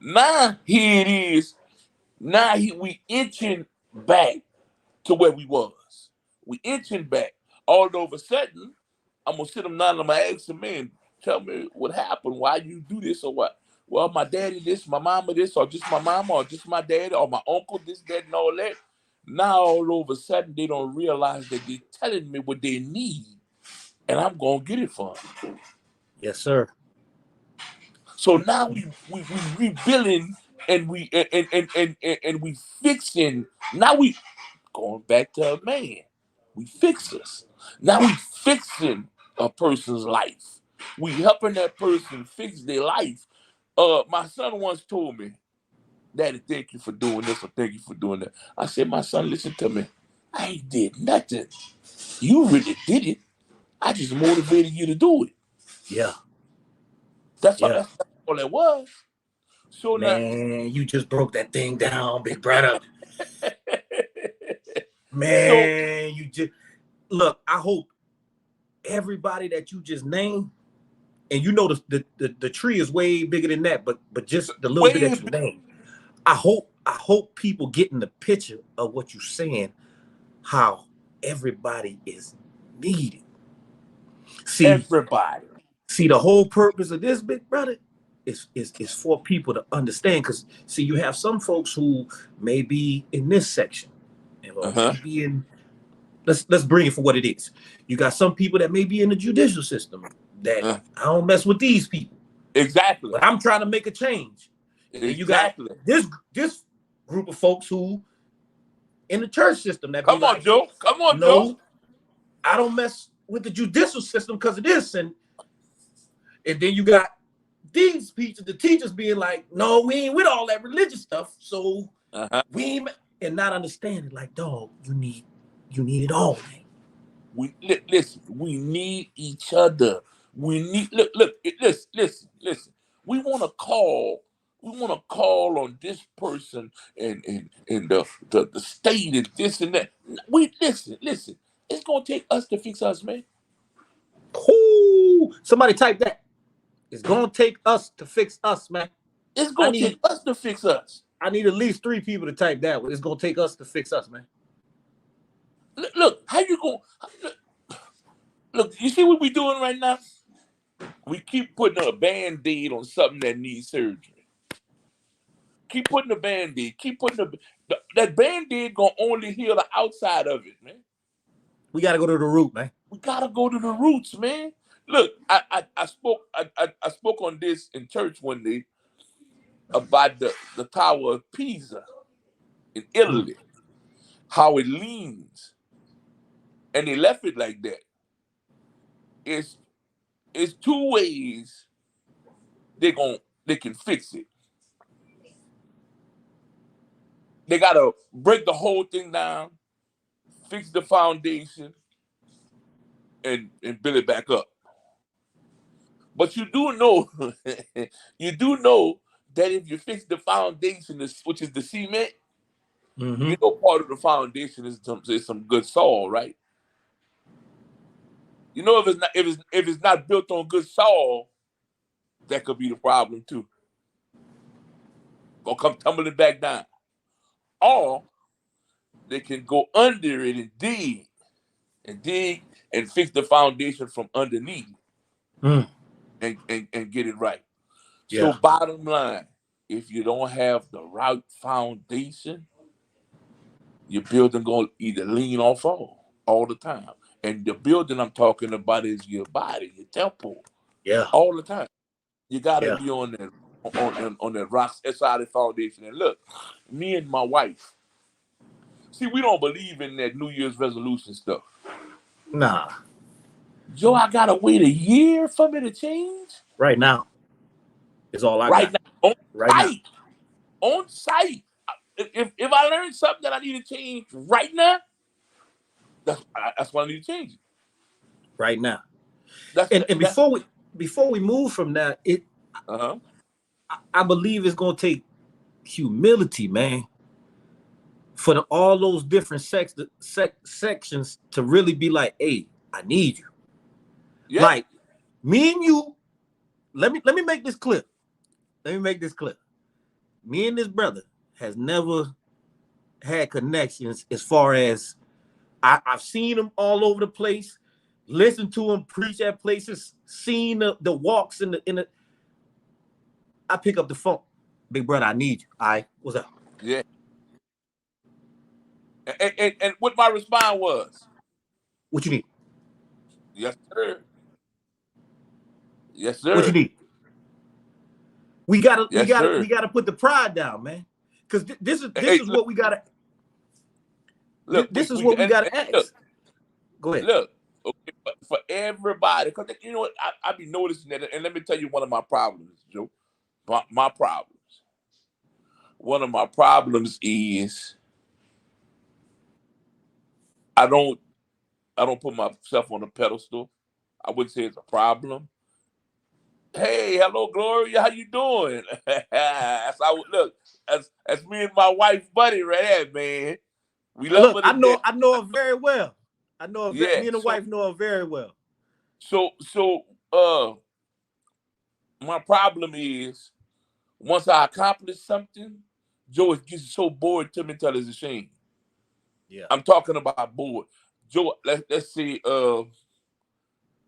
S4: Now here it is. Now we inching back to where we was. We inching back. All of a sudden, I'm gonna sit him down and I'm gonna ask him, man, tell me what happened, why you do this or what? Well, my daddy this, my mama this, or just my mama, or just my daddy, or my uncle this, that, and all that. Now all of a sudden they don't realize that they're telling me what they need, and I'm gonna get it for them.
S3: Yes, sir.
S4: So now we rebuilding and we fixing. Now we going back to a man. We fixers. Now we fixing a person's life. We helping that person fix their life. My son once told me, Daddy, thank you for doing this or thank you for doing that. I said, my son, listen to me. I ain't did nothing. You really did it. I just motivated you to do it.
S3: Yeah.
S4: That's all it was. So
S3: man, now, you just broke that thing down, big brother. Man, you just look. I hope everybody that you just named, and you know the tree is way bigger than that, but just the little bit that you named. I hope people get in the picture of what you're saying. How everybody is needed. See,
S4: everybody.
S3: See, the whole purpose of this, big brother, is for people to understand. Because see, you have some folks who may be in this section, and may be in. Let's bring it for what it is. You got some people that may be in the judicial system that I don't mess with these people.
S4: Exactly.
S3: But I'm trying to make a change. And you got this group of folks who in the church system that
S4: come on, Joe. Come on, Joe.
S3: I don't mess with the judicial system because of this, and then you got these the teachers being like, no, we ain't with all that religious stuff, so we ain't, and not understanding like, dog, you need it all, man.
S4: Listen. We need each other. We need listen. We want to call. We want to call on this person and the state and this and that. We listen. It's gonna take us to fix us, man.
S3: Ooh, somebody type that. It's gonna take us to fix us, man.
S4: It's gonna take us to fix us.
S3: I need at least 3 people to type that. It's gonna take us to fix us, man.
S4: Look, how you going? Look, you see what we doing right now? We keep putting a Band-Aid on something that needs surgery. Keep putting a Band-Aid. Keep putting that Band-Aid gonna only heal the outside of it, man.
S3: We gotta go to the root, man.
S4: We gotta go to the roots, man. Look, I spoke on this in church one day about the Tower of Pisa in Italy, how it leans, and they left it like that. It's 2 ways they can fix it. They gotta break the whole thing down, fix the foundation, and build it back up. But you do know, that if you fix the foundation, which is the cement, you know part of the foundation is some good soil, right? You know, if it's not built on good soil, that could be the problem too. Gonna come tumbling back down. Or they can go under it and dig and fix the foundation from underneath and get it right. Yeah. So bottom line, if you don't have the right foundation, your building gonna either lean or fall all the time. And the building I'm talking about is your body, your temple.
S3: Yeah.
S4: All the time. You gotta be on that rock solid foundation. And look, me and my wife, see, we don't believe in that New Year's resolution stuff.
S3: Nah.
S4: Joe, I gotta wait a year for me to change?
S3: Right now. Is all I got.
S4: On site. If I learn something that I need to change right now, that's what I need to change.
S3: Right now. Before we move from that, I believe it's gonna take humility, man, for all those different sections to really be like, hey, I need you. Yeah. Like me and you, let me make this clear. Me and this brother has never had connections as far as I've seen him all over the place, listened to him preach at places, seen the walks in the. I pick up the phone, big brother, I need you. All right, what's up?
S4: Yeah. And what my response was?
S3: What you need?
S4: Yes, sir. Yes, sir.
S3: What you need? We gotta put the pride down, man. Because this is what we gotta. Look, this is what we gotta ask.
S4: Look,
S3: go ahead.
S4: Look, okay, for everybody, because you know what, I be noticing that, and let me tell you one of my problems, Joe. My problems. One of my problems is I don't put myself on a pedestal. I wouldn't say it's a problem. Hey, hello, Gloria. How you doing? That's me and my wife, Buddy, right there, man. We love her.
S3: I know her very well. Me and the wife know her very well.
S4: So, my problem is once I accomplish something, Joe, it gets so bored to me until it's a shame.
S3: Yeah,
S4: I'm talking about bored. Joe, let's say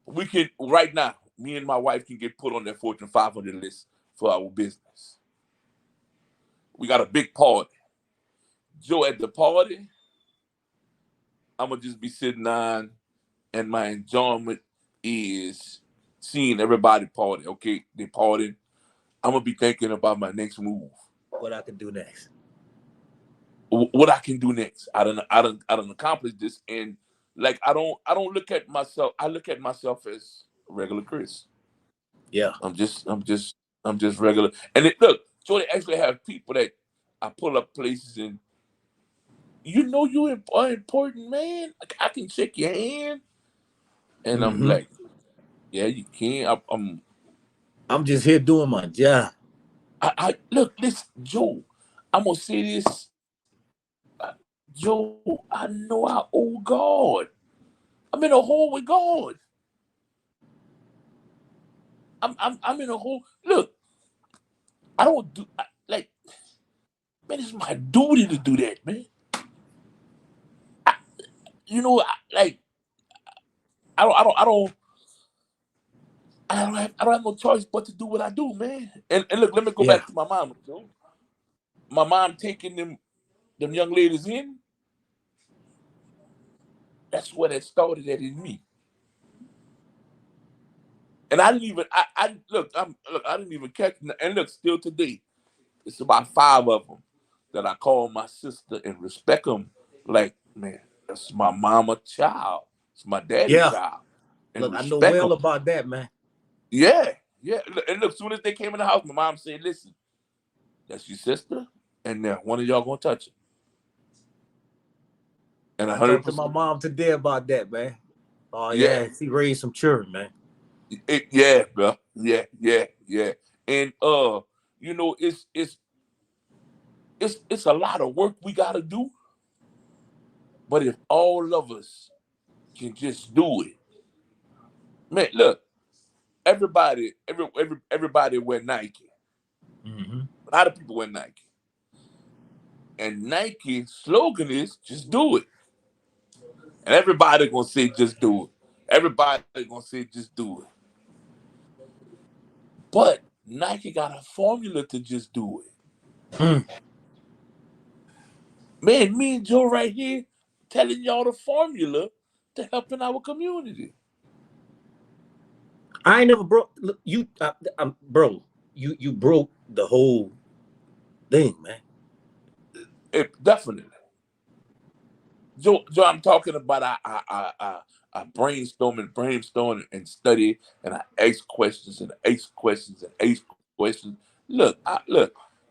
S4: we can right now. Me and my wife can get put on that Fortune 500 list for our business. We got a big party. Joe, at the party, I'm going to just be sitting on, and my enjoyment is seeing everybody party. Okay, they partying. I'm going to be thinking about my next move.
S3: What I can do next.
S4: What I can do next. I done accomplished this, and like I don't look at myself. I look at myself as regular Chris.
S3: Yeah,
S4: I'm just regular. And look, so they actually have people that I pull up places and you know you are important, man. I can shake your hand. And I'm like, yeah, you can't.
S3: I'm just here doing my job.
S4: I look, listen, Joe. I'm gonna say this, Joe. I know I owe God. I'm in a hole with God. I'm in a hole. Look, I don't do like, man. It's my duty to do that, man. Like I don't have no choice but to do what I do, man. And look, let me go
S3: Yeah.
S4: back to my mom, Joe. My mom taking them young ladies in. That's where that started at in me. And I didn't even I didn't even catch. And look, still today, it's about 5 of them that I call my sister and respect them. Like, man, that's my mama child. It's my daddy
S3: Yeah.
S4: child. And
S3: Look, I know
S4: respect
S3: well
S4: them.
S3: about that, man.
S4: Yeah. And look, as soon as they came in the house, my mom said, "Listen, that's your sister, and one of y'all gonna touch it." And
S3: I talked to
S4: 100%.
S3: my mom today about that, man. Oh
S4: Yeah.
S3: yeah, she raised some children, man.
S4: Yeah, bro. Yeah. And it's a lot of work we gotta do. But if all of us can just do it, man, look, everybody wear Nike. A lot of people wear Nike. And Nike slogan is just do it. And everybody gonna say just do it. Everybody gonna say just do it. But Nike got a formula to just do it. Man, me and Joe right here telling y'all the formula to helping our community.
S3: I ain't never broke you, bro. You broke the whole thing, man.
S4: Definitely, Joe. I'm talking about I brainstorm and study, and I ask questions and ask questions and ask questions. Look,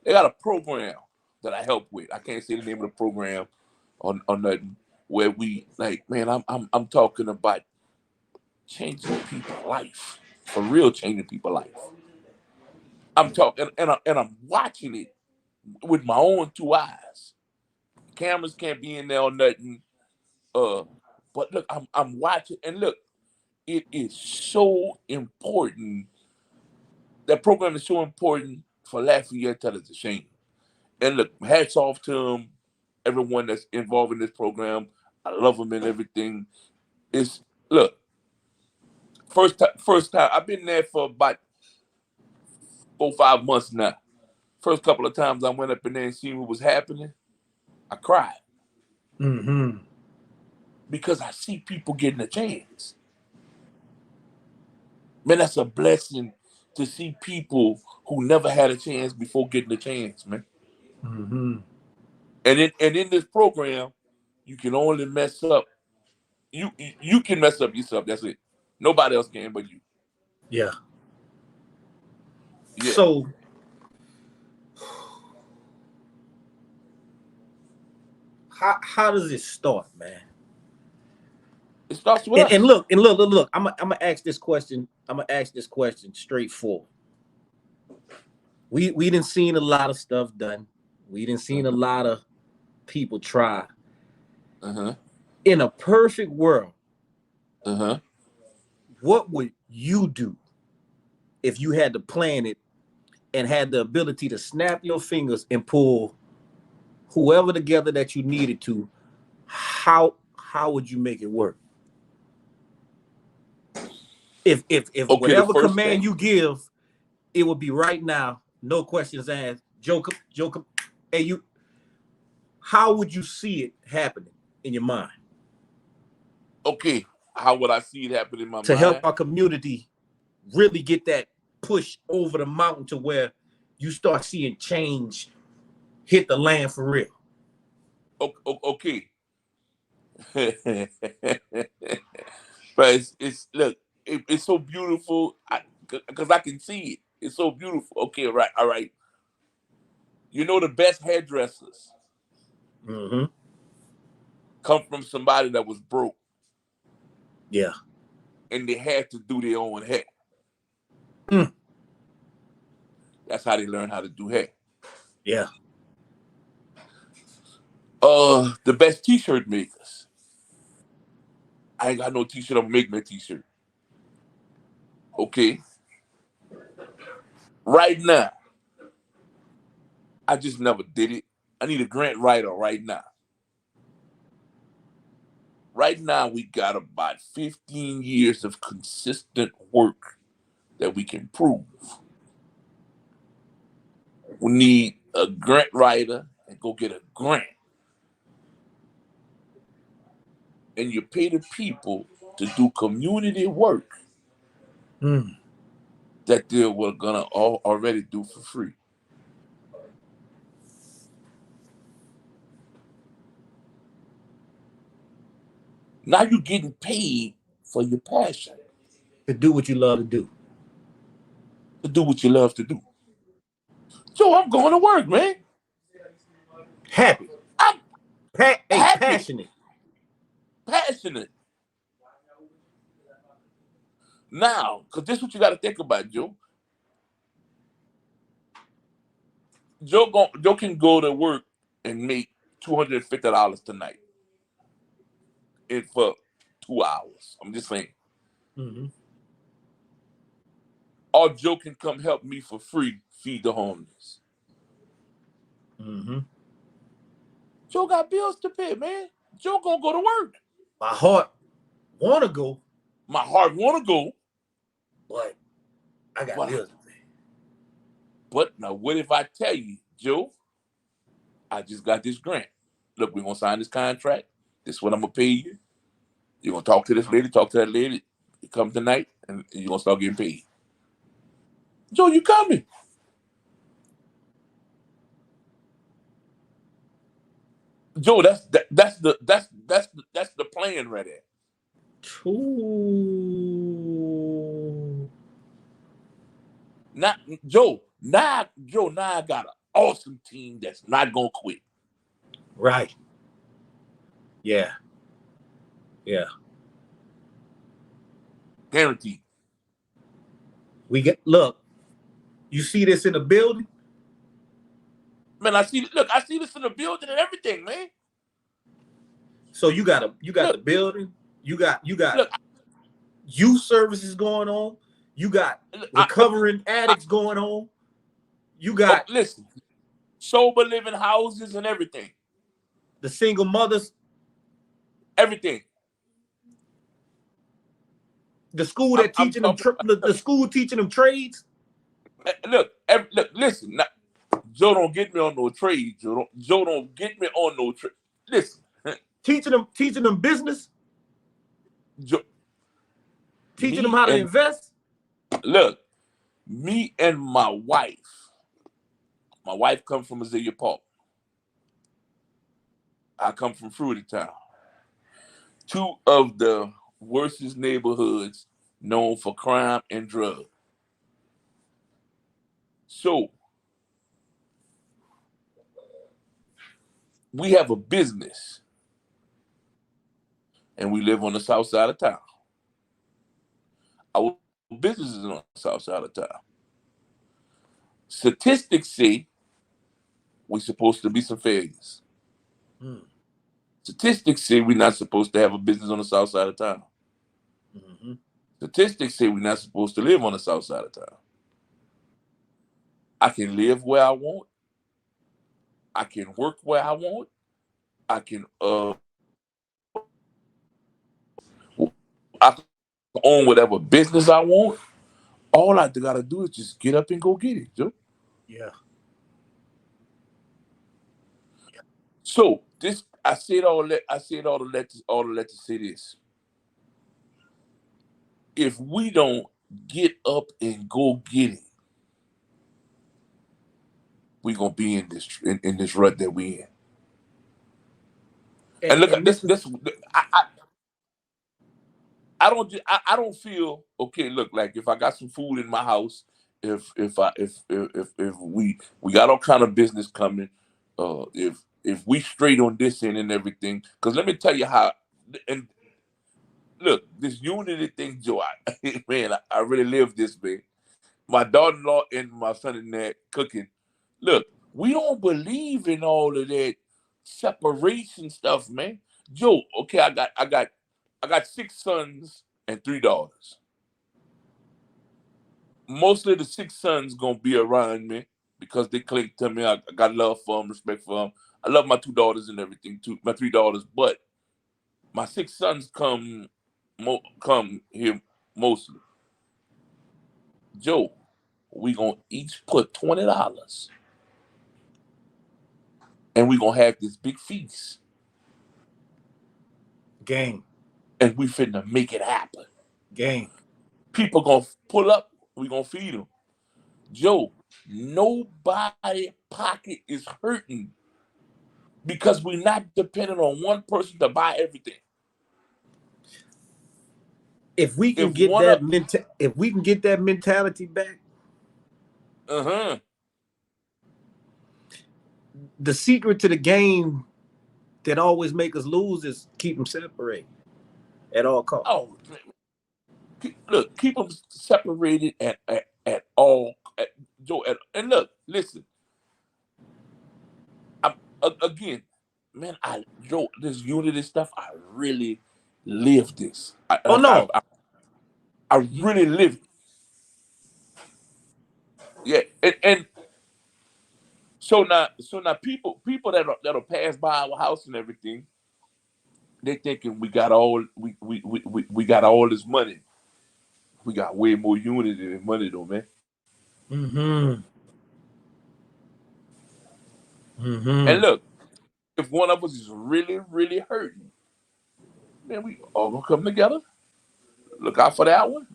S4: they got a program that I help with. I can't say the name of the program or nothing. Where we like, man, I'm talking about changing people's life, for real, changing people's life. I'm talking, and I'm watching it with my own 2 eyes. Cameras can't be in there or nothing. But look, I'm watching, and look, it is so important. That program is so important for Lafayette Tell Us a Shame. And look, hats off to everyone that's involved in this program. I love them and everything. It's look, first time I've been there for about 4-5 months now. First couple of times I went up in there and seen what was happening, I cried. Because I see people getting a chance. Man, that's a blessing to see people who never had a chance before getting a chance, man. And in this program, you can only mess up. You can mess up yourself. That's it. Nobody else can but you.
S3: Yeah.
S4: Yeah.
S3: So how does it start, man?
S4: It starts with us.
S3: And look. I'm gonna ask this question. I'm gonna ask this question straightforward. We didn't seen a lot of stuff done. We didn't seen a lot of people try. In a perfect world, what would you do if you had to plan it and had the ability to snap your fingers and pull whoever together that you needed to? How would you make it work? If okay, whatever command you give, it would be right now, no questions asked. Joe, hey, you. How would you see it happening in your mind?
S4: Okay, how would I see it happen in my mind?
S3: To help our community really get that push over the mountain to where you start seeing change hit the land for real.
S4: Okay. But it's so beautiful because I can see it. It's so beautiful. Okay, right, all right. You know, the best hairdressers come from somebody that was broke.
S3: Yeah.
S4: and they had to do their own hair.
S3: Mm.
S4: That's how they learned how to do hair.
S3: Yeah.
S4: The best t-shirt makers. I ain't got no t-shirt. I'm gonna make me a t-shirt. Okay. Right now, I just never did it. I need a grant writer right now. Right now, we got about 15 years of consistent work that we can prove. We need a grant writer and go get a grant. And you pay the people to do community work that they were gonna already do for free. Now you're getting paid for your passion.
S3: To do what you love to do.
S4: To do what you love to do. So I'm going to work, man.
S3: Happy.
S4: I'm happy.
S3: Passionate.
S4: Passionate. Now, because this is what you got to think about, Joe. Joe can go to work and make $250 tonight for 2 hours. I'm just saying.
S3: Mm-hmm.
S4: Or Joe can come help me for free feed the homeless.
S3: Mm-hmm.
S4: Joe got bills to pay, man. Joe gonna go to work.
S3: My heart wanna go.
S4: My heart wanna go.
S3: But I got bills to pay.
S4: But now what if I tell you, Joe, I just got this grant. Look, we're gonna sign this contract. This is what I'm gonna pay you. You're gonna talk to this lady, talk to that lady. You come tonight and you're gonna start getting paid. Joe, you coming? Joe, that's the plan right there. Now, Joe, I got an awesome team that's not gonna quit.
S3: Right. Yeah. Yeah.
S4: Guaranteed.
S3: Look, you see this in the building?
S4: Man, I see this in the building and everything, man.
S3: So you got the building, you got youth services going on, you got recovering addicts going on, you got
S4: listen, sober living houses and everything.
S3: The single mothers,
S4: everything.
S3: The school that teaching them the school teaching them trades.
S4: Look, listen. Now, Joe don't get me on no trade. Joe don't get me on no trade. Listen,
S3: teaching them business. Teaching them how to invest.
S4: Look, me and my wife comes from Azalea Park. I come from Fruity Town. Two of the worstest neighborhoods known for crime and drugs. So we have a business and we live on the south side of town. Our business is on the south side of town. Statistics say we're supposed to be some failures. Statistics say we're not supposed to have a business on the south side of town.
S3: Mm-hmm.
S4: Statistics say we're not supposed to live on the south side of town. I can live where I want. I can work where I want. I can own whatever business I want. All I gotta do is just get up and go get it, Joe.
S3: Yeah.
S4: So this, I said all that to say this. If we don't get up and go get it, we're gonna be in this rut that we in. And look at this. I don't feel okay. Look, like if I got some food in my house, if we got all kind of business coming, if we straight on this end and everything, because let me tell you how. And look, this unity thing, Joe, man, I really live this, man. My daughter-in-law and my son-in-law cooking. Look, we don't believe in all of that separation stuff, man. Joe, okay, I got 6 sons and 3 daughters. Mostly the 6 sons gonna be around me because they cling to me. I got love for them, respect for them. I love my 2 daughters and everything too, my 3 daughters, but my 6 sons come here mostly. Joe, we gonna each put $20 and we gonna have this big feast.
S3: Gang.
S4: And we finna make it happen.
S3: Gang.
S4: People gonna pull up, we gonna feed them. Joe, nobody pocket is hurting because we're not dependent on one person to buy everything.
S3: If we can get that if we can get that mentality back, the secret to the game that always make us lose is keep them separated at all costs.
S4: Oh, look, keep them separated at all. Joe, and look, listen. Again, man, Joe, this unity stuff, I really live this. I really live it. Yeah, and so now people that'll pass by our house and everything, they thinking we got all this money. We got way more unity than money though, man. And look, if one of us is really, really hurting, man, we all gonna come together, look out for that one,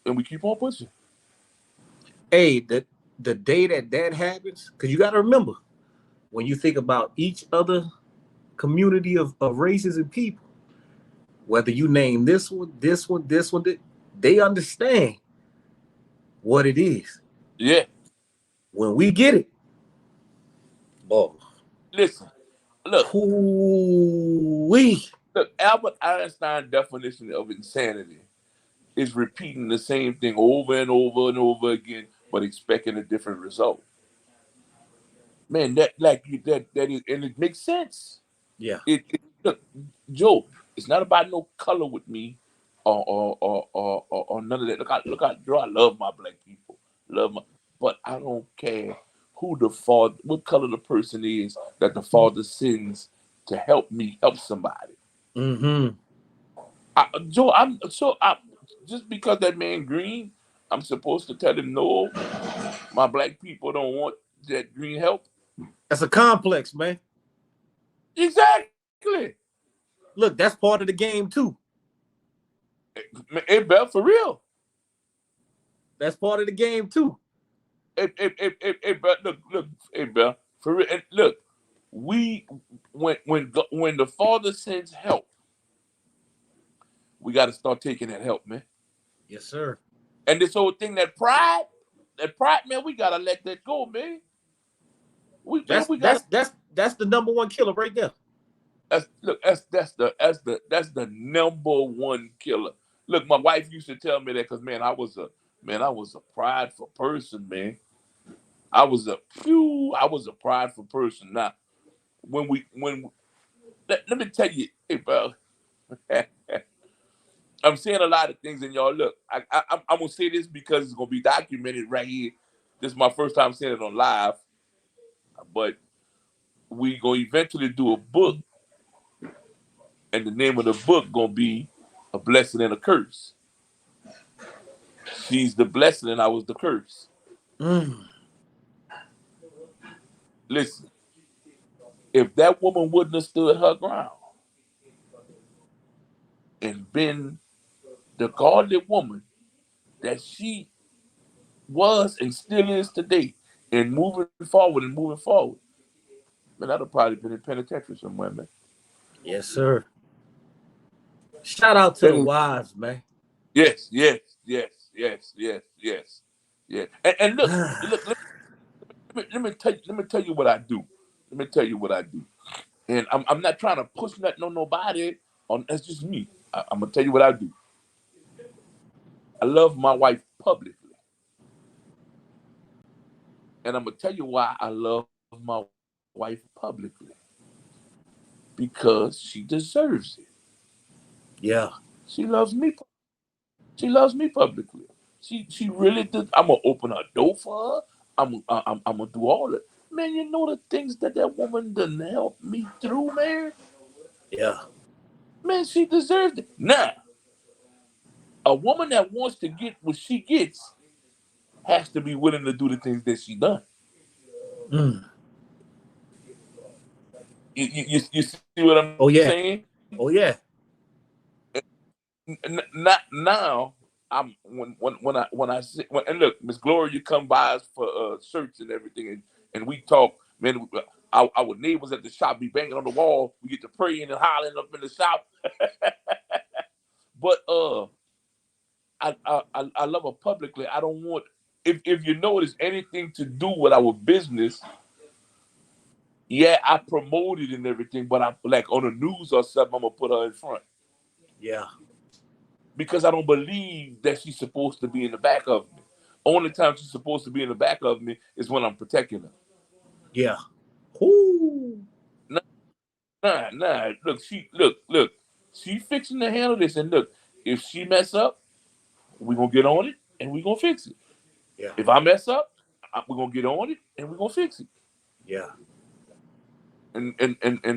S4: and we keep on pushing.
S3: Hey, the day that happens, because you got to remember, when you think about each other community of races and people, whether you name this one, they understand what it is.
S4: Yeah.
S3: When we get it, boy.
S4: Listen, look. Look, Albert Einstein's definition of insanity is repeating the same thing over and over and over again, but expecting a different result. Man, that is, and it makes sense.
S3: Yeah.
S4: Look, Joe, it's not about no color with me, or none of that. Look, Joe, I love my black people, but I don't care who what color the person is that the Father sends to help me help somebody. Joe, just because that man green, I'm supposed to tell him no. My black people don't want that green help.
S3: That's a complex, man.
S4: Exactly.
S3: Look, that's part of the game too.
S4: Hey, Bell, for real.
S3: That's part of the game too.
S4: Hey, Bell, look, hey, Bell, for real. And look, when the Father sends help, we got to start taking that help, man.
S3: Yes, sir.
S4: And this whole thing, that pride, man, we gotta let that go, man.
S3: That's the number one killer right there.
S4: That's the number one killer. Look, my wife used to tell me that because I was a prideful person, man. I was a prideful person. Now, let me tell you, hey, bro. I'm saying a lot of things, and y'all look. I'm gonna say this because it's gonna be documented right here. This is my first time saying it on live, but we gonna eventually do a book, and the name of the book gonna be A Blessing and a Curse. She's the blessing, and I was the curse. Listen, if that woman wouldn't have stood her ground and been the godly woman that she was and still is today, and moving forward, man, I'd have probably been in penitentiary somewhere, man.
S3: Yes, sir. Shout out to the wives, man.
S4: Yes. Yeah. And look, let me tell you what I do. And I'm not trying to push nothing on nobody. That's just me. I'm gonna tell you what I do. I love my wife publicly, and I'm gonna tell you why I love my wife publicly. Because she deserves it.
S3: Yeah.
S4: She loves me. She loves me publicly. She really does. I'm gonna open her door for her. I'm gonna do all that. Man, you know the things that woman done help me through, man.
S3: Yeah.
S4: Man, she deserves it. Now, a woman that wants to get what she gets has to be willing to do the things that she done.
S3: Mm.
S4: You see what I'm
S3: Oh yeah.
S4: saying?
S3: Oh yeah.
S4: Not now. I'm when I see and look, Miss Gloria, you come by us for shirts and everything, and we talk. Man, our neighbors at the shop be banging on the wall. We get to praying and hollering up in the shop. But I love her publicly. I don't want if you know there's anything to do with our business. Yeah, I promote it and everything, but I'm like on the news or something. I'm gonna put her in front.
S3: Yeah.
S4: Because I don't believe that she's supposed to be in the back of me. Only time she's supposed to be in the back of me is when I'm protecting her.
S3: Yeah. Ooh.
S4: Nah. Look, she fixing to handle this. And look, if she mess up, we're gonna get on it and we're gonna fix it.
S3: Yeah.
S4: If I mess up, we're gonna get on it and we're gonna fix it.
S3: Yeah.
S4: And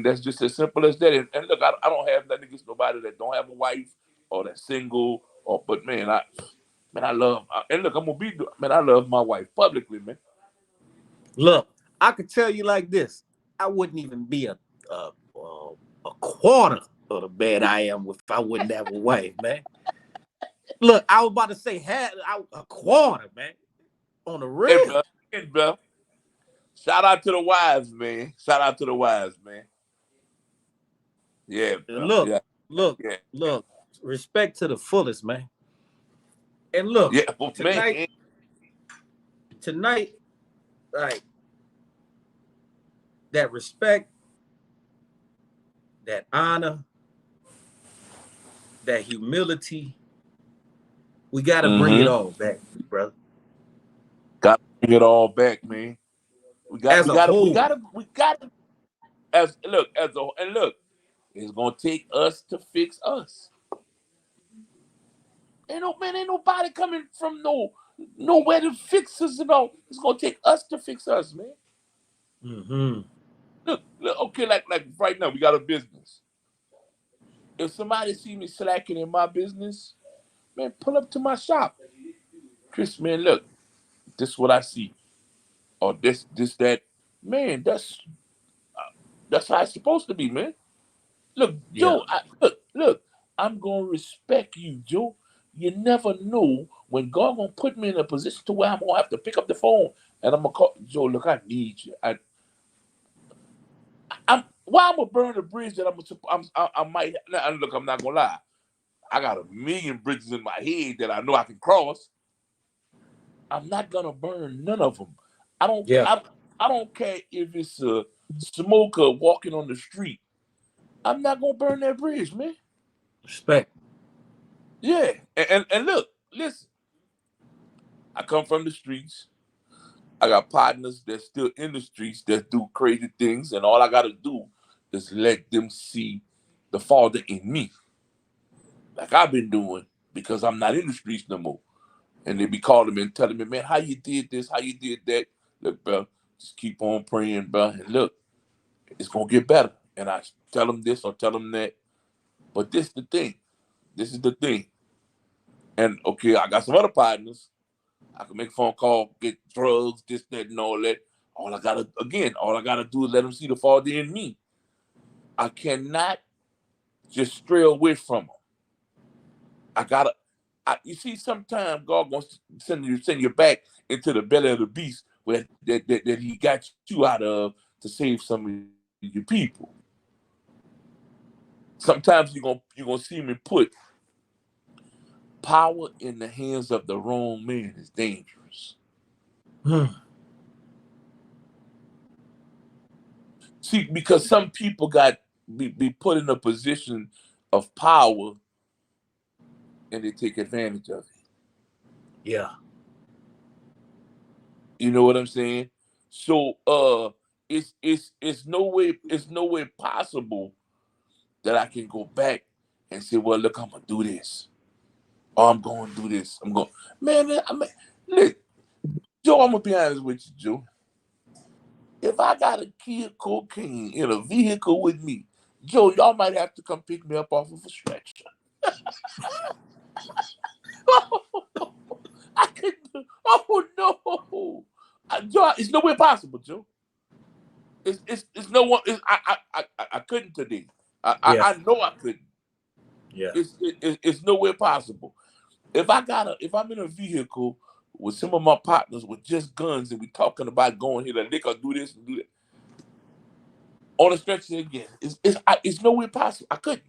S4: that's just as simple as that. And look, I don't have nothing against nobody that don't have a wife or that's single. But man, I love. And look, I love my wife publicly, man.
S3: Look, I could tell you like this: I wouldn't even be a quarter of the bad I am if I wouldn't have a wife, man. Look, I was about to say a quarter, man. On the real.
S4: Hey, bro. Shout out to the wives, man. Shout out to the wives, man. Yeah. Bro.
S3: Look. Respect to the fullest, man. And look, tonight, like that respect, that honor, that humility, we gotta bring it all back, brother.
S4: Gotta bring it all back, man. We gotta. It's gonna take us to fix us. Ain't nobody coming from nowhere to fix us and all. It's gonna take us to fix us, man.
S3: Mm-hmm.
S4: Look, okay, like right now we got a business. If somebody see me slacking in my business, man, pull up to my shop. Chris, man, look, this is what I see. Or this, that. Man, that's how it's supposed to be, man. Look, Joe, look, I'm gonna respect you, Joe. You never know when God gonna put me in a position to where I'm gonna have to pick up the phone and I'm gonna call Joe. Look, I need you. I'm gonna burn the bridge that I might. Look, I'm not gonna lie. I got a million bridges in my head that I know I can cross. I'm not gonna burn none of them. I don't care if it's a smoker walking on the street. I'm not gonna burn that bridge, man.
S3: Respect.
S4: Yeah, and look, listen. I come from the streets. I got partners that's still in the streets that do crazy things, and all I gotta do is let them see the Father in me, like I've been doing, because I'm not in the streets no more. And they be calling me and telling me, man, how you did this, how you did that. Look, bro, just keep on praying, bro. And look, it's gonna get better. And I tell them this or tell them that. But this the thing. This is the thing. And okay, I got some other partners. I can make a phone call, get drugs, this, that, and all that. All I gotta do is let them see the Father in me. I cannot just stray away from them. You see, sometimes God wants to send you back into the belly of the beast where that He got you out of to save some of your people. Sometimes you're gonna see me put power in the hands of the wrong man is dangerous. See, because some people got be put in a position of power and they take advantage of it.
S3: Yeah.
S4: You know what I'm saying? So it's no way possible that I can go back and say, well, look, I'm gonna do this. Or I'm gonna do this. Man, look, Joe, I'm gonna be honest with you, Joe. If I got a kid cocaine in a vehicle with me, Joe, y'all might have to come pick me up off of a stretcher. I couldn't. Oh no, Joe, it's no way possible, Joe. It's no one. I couldn't today. I know I couldn't.
S3: Yeah.
S4: It's no way possible. If I'm in a vehicle with some of my partners with just guns and we talking about going here to lick or do this and do that on a stretcher again, it's no way possible. I couldn't.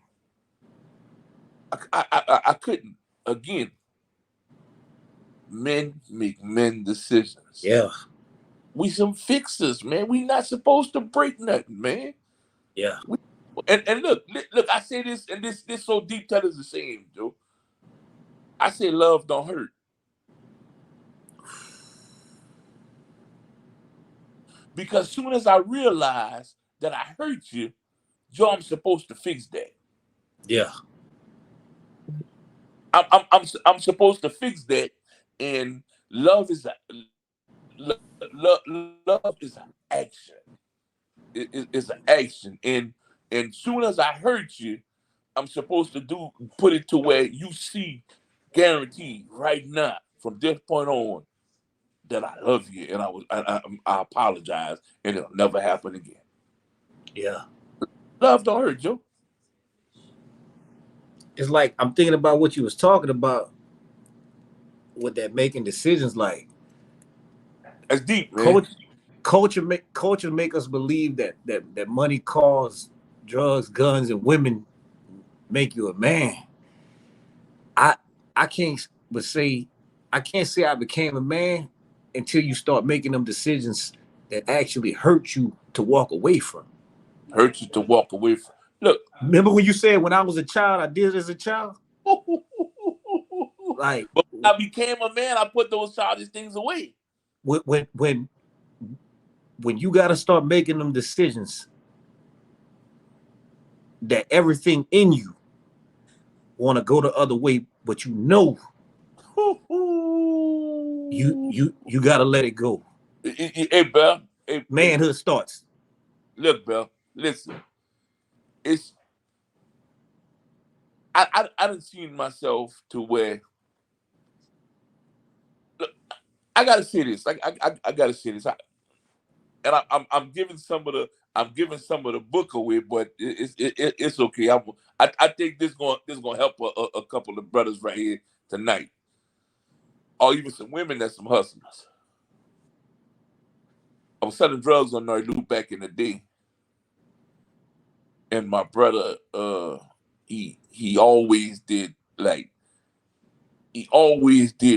S4: I couldn't. Again, men make men decisions.
S3: Yeah.
S4: We some fixers, man. We not supposed to break nothing, man.
S3: Yeah.
S4: And look, I say this, and this so deep that is the same, Joe. I say love don't hurt. Because soon as I realize that I hurt you, Joe, I'm supposed to fix that.
S3: Yeah.
S4: I'm supposed to fix that, and love is love is an action. It's an action, and soon as I hurt you, I'm supposed to put it to where you see, guaranteed right now from this point on, that I love you and I apologize and it'll never happen again.
S3: Yeah.
S4: Love don't hurt, Joe.
S3: It's like I'm thinking about what you was talking about with that making decisions. Like,
S4: that's deep, man.
S3: Culture make us believe that money, cars, drugs, guns, and women make you a man. I can't say I became a man until you start making them decisions that actually hurt you to walk away from.
S4: Hurt you to walk away from. Look,
S3: remember when you said when I was a child, I did it as a child? Like,
S4: but when I became a man, I put those childish things away.
S3: When you got to start making them decisions that everything in you want to go the other way, but you know you got to let it go.
S4: Hey, Bell. Hey,
S3: manhood starts.
S4: Look, Bell. Listen. I done seen myself to where. Look, I gotta say this. I gotta say this. I'm giving some of the book away, but it's okay. I think this gonna help a couple of brothers right here tonight, or even some women that's some hustlers. I was selling drugs on North Loop back in the day, and my brother, he always did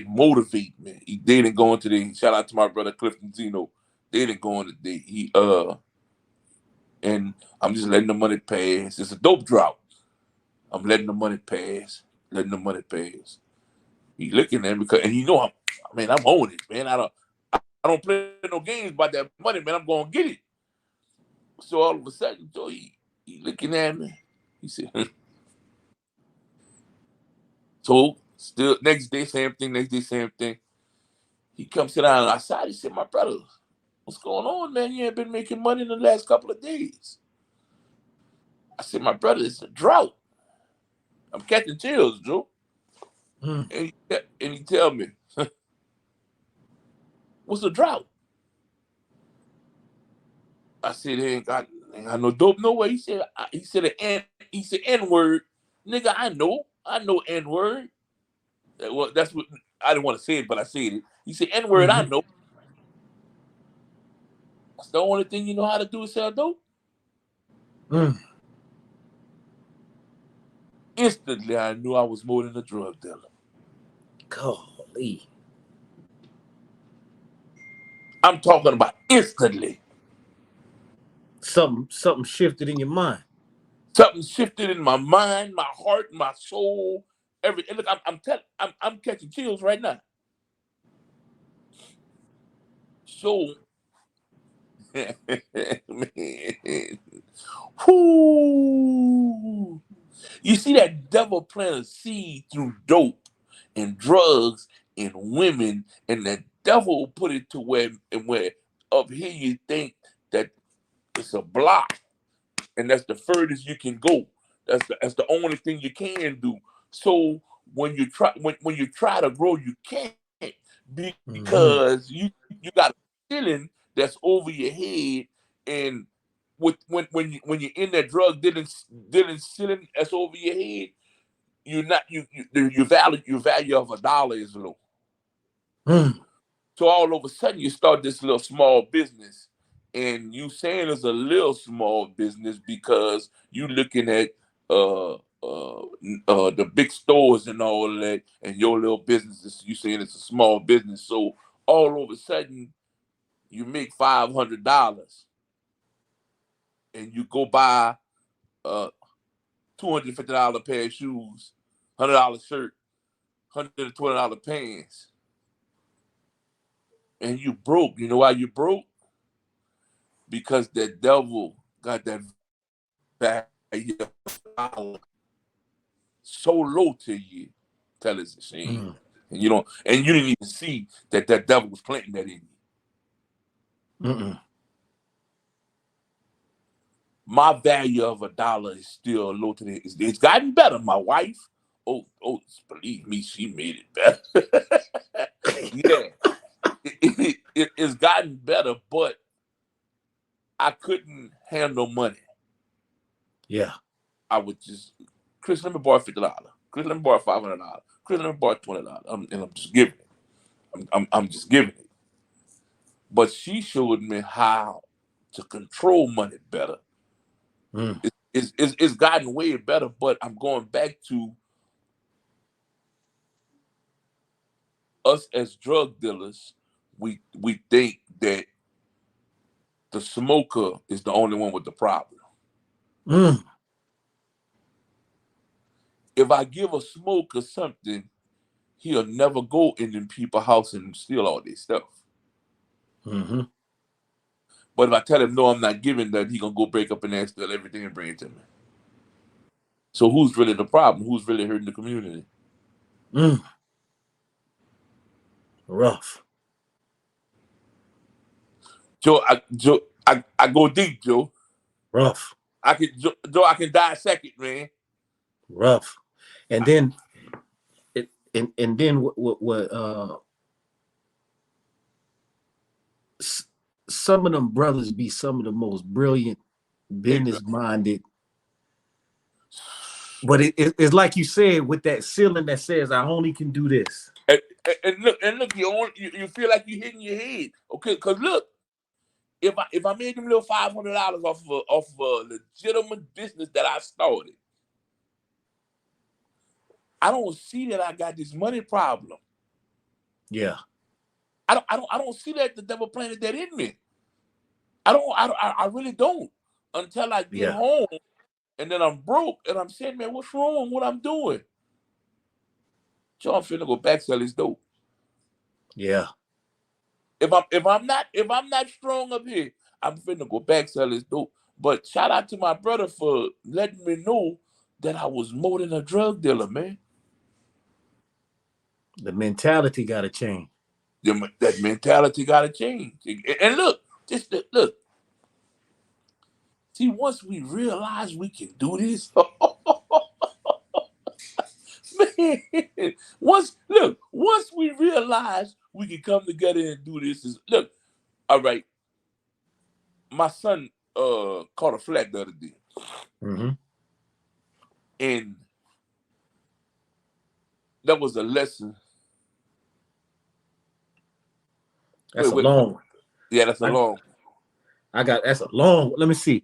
S4: motivate me. He didn't go into the shout out to my brother Clifton Zeno. They didn't go into the and I'm just letting the money pass. It's a dope drought. I'm letting the money pass. He looking at me and you know I'm on it, man. I don't play no games about that money, man. I'm gonna get it. So all of a sudden, Joe, he looking at me. He said, so still next day, same thing. He comes sit down outside. He said, my brother, what's going on, man? You ain't been making money in the last couple of days. I said, my brother, it's a drought. I'm catching chills, Joe. And he tell me, what's the drought? I said, ain't got no dope no way. He said N-word. Nigga, I know N-word. Well, that's what I didn't want to say it, but I said it. He said N-word, I know. That's the only thing you know how to do is sell dope. Instantly, I knew I was more than a drug dealer.
S3: Golly.
S4: I'm talking about instantly.
S3: Something shifted in your mind.
S4: Something shifted in my mind, my heart, my soul, And look, I'm catching chills right now. So, man, whoo, you see that devil plant a seed through dope and drugs and women, and the devil put it to where up here you think that it's a block, and that's the furthest you can go. That's the only thing you can do. So when you try to grow, you can't, because you got a ceiling that's over your head, and when you're in that drug dealing ceiling that's over your head, your value of $1 is low. So all of a sudden you start this little small business, and you saying it's a little small business because you looking at the big stores and all that, and your little business, you saying it's a small business. So all of a sudden you make $500, and you go buy $250 pair of shoes, $100 shirt, $120 pants, and you broke. You know why you broke? Because that devil got that value so low to you, tell us a shame. And you didn't even see that devil was planting that in you. My value of $1 is still low today. It's gotten better. My wife, believe me, she made it better. Yeah, it's gotten better, but I couldn't handle money. Yeah, I would just, Chris, let me borrow $50. Chris, let me borrow $500. Chris, let me borrow $20. And I'm just giving it. I'm just giving it. But she showed me how to control money better. It's gotten way better, but I'm going back to us as drug dealers. We think that the smoker is the only one with the problem. If I give a smoker something, he'll never go in them people's house and steal all their stuff. But if I tell him, no, I'm not giving that, he gonna go break up in there and steal everything and bring it to me. So who's really the problem? Who's really hurting the community? Rough. Joe, I go deep, Joe. Rough. I can dissect it, man. Rough. And then what some of them brothers be some of the most brilliant, business-minded. But it's like you said, with that ceiling that says, I only can do this. And look, you feel like you're hitting your head. Okay, because look, if I made them little $500 off of a legitimate business that I started, I don't see that I got this money problem. Yeah. I don't see that the devil planted that in me. I really don't, until I get home and then I'm broke and I'm saying, man, what's wrong with what I'm doing? So I'm finna go back sell this dope. Yeah. If I'm not strong up here, I'm finna go back sell this dope. But shout out to my brother for letting me know that I was more than a drug dealer, man. The mentality gotta change. That mentality gotta change. And look, look. See, once we realize we can do this, man. Once we realize we can come together and do this, look. All right, my son caught a flat the other day, and that was a lesson. That's a long one. Yeah, that's a long one. That's a long one. Let me see.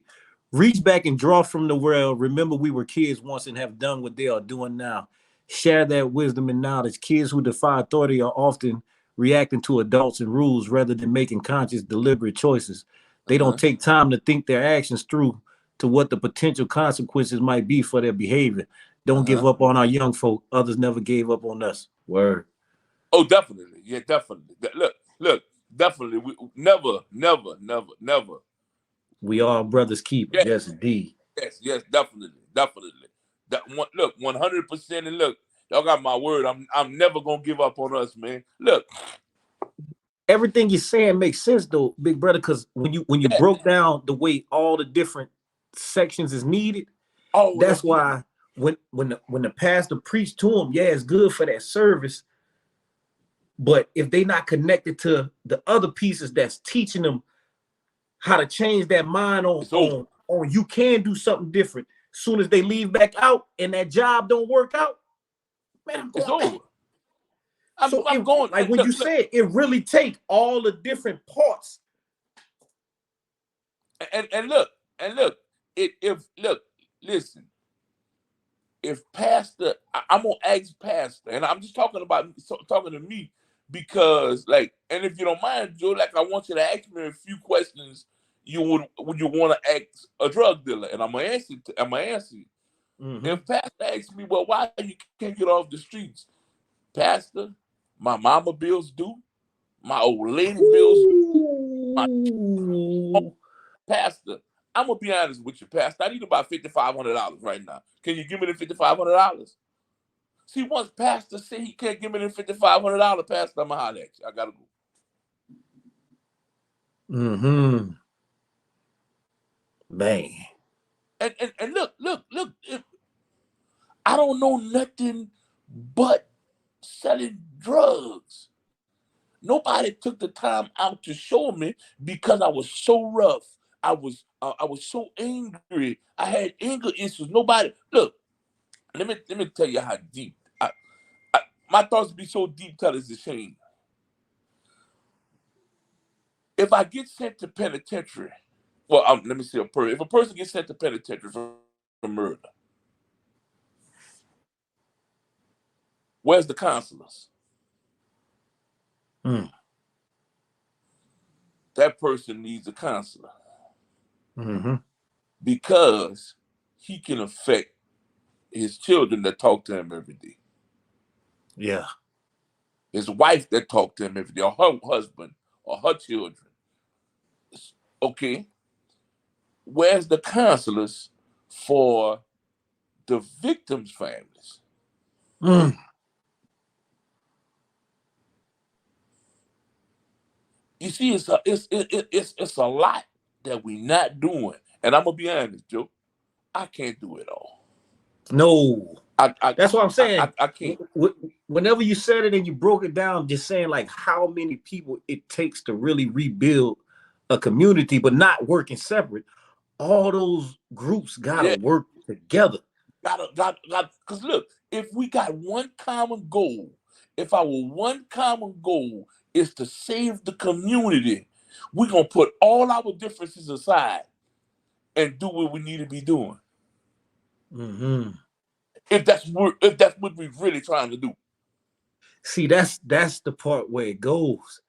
S4: Reach back and draw from the world. Remember, we were kids once and have done what they are doing now. Share that wisdom and knowledge. Kids who defy authority are often reacting to adults and rules rather than making conscious, deliberate choices. They don't take time to think their actions through to what the potential consequences might be for their behavior.
S3: don't give up on our young folk. Others never gave up on us. Word.
S4: Oh, definitely. Yeah, definitely. Look, definitely. We never.
S3: We are brothers keepers. Yes, indeed.
S4: Yes, definitely. That one, look, 100%. And look, y'all got my word. I'm never gonna give up on us, man. Look,
S3: everything you're saying makes sense though, big brother, because when you broke down the way all the different sections is needed, that's why when the pastor preached to them, yeah, it's good for that service, but if they not connected to the other pieces that's teaching them how to change that mind on you can do something different. Soon as they leave back out and that job don't work out, man, I'm going back. I'm going. Like when you said, it really take all the different parts.
S4: And look, listen. If pastor, I'm gonna ask pastor, and I'm just talking to me because, like, and if you don't mind, Joe, like, I want you to ask me a few questions you would you want to ask a drug dealer, and I'm gonna answer you. Mm-hmm. If pastor asks me, well, why you can't get off the streets, pastor? My mama bills due, my old lady bills due. Pastor, I'm gonna be honest with you, pastor. I need about $5,500 right now. Can you give me the $5,500? See, once pastor say he can't give me the $5,500, pastor, I'm gonna holler at you. I gotta go.
S3: Mm-hmm. Man.
S4: And look. I don't know nothing but selling drugs. Nobody took the time out to show me because I was so rough. I was so angry. I had anger issues. Nobody look. Let me tell you how deep. My thoughts be so deep till it's a shame. If I get sent to penitentiary, well, let me see if a person gets sent to penitentiary for murder, where's the counselors? That person needs a counselor.
S3: Mm-hmm.
S4: Because he can affect his children that talk to him every day.
S3: Yeah.
S4: His wife that talk to him every day, or her husband, or her children. Okay. Where's the counselors for the victims' families? You see, it's a lot that we're not doing. And I'm gonna be honest, Joe, I can't do it all.
S3: No. That's what I'm saying.
S4: I can't.
S3: Whenever you said it and you broke it down, just saying like how many people it takes to really rebuild a community, but not working separate. All those groups gotta work together.
S4: Because look, if we got one common goal, if our one common goal is to save the community, we're gonna put all our differences aside and do what we need to be doing.
S3: Mm-hmm.
S4: If that's what we're really trying to do.
S3: See, that's the part where it goes,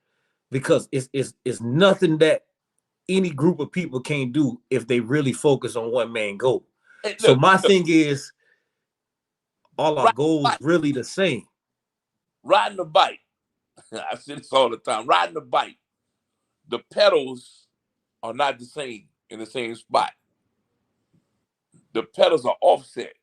S3: because it's nothing that any group of people can't do if they really focus on one main goal. So my thing is, all our goals really the same.
S4: Riding a bike, I say this all the time. Riding a bike, the pedals are not the same in the same spot. The pedals are offset.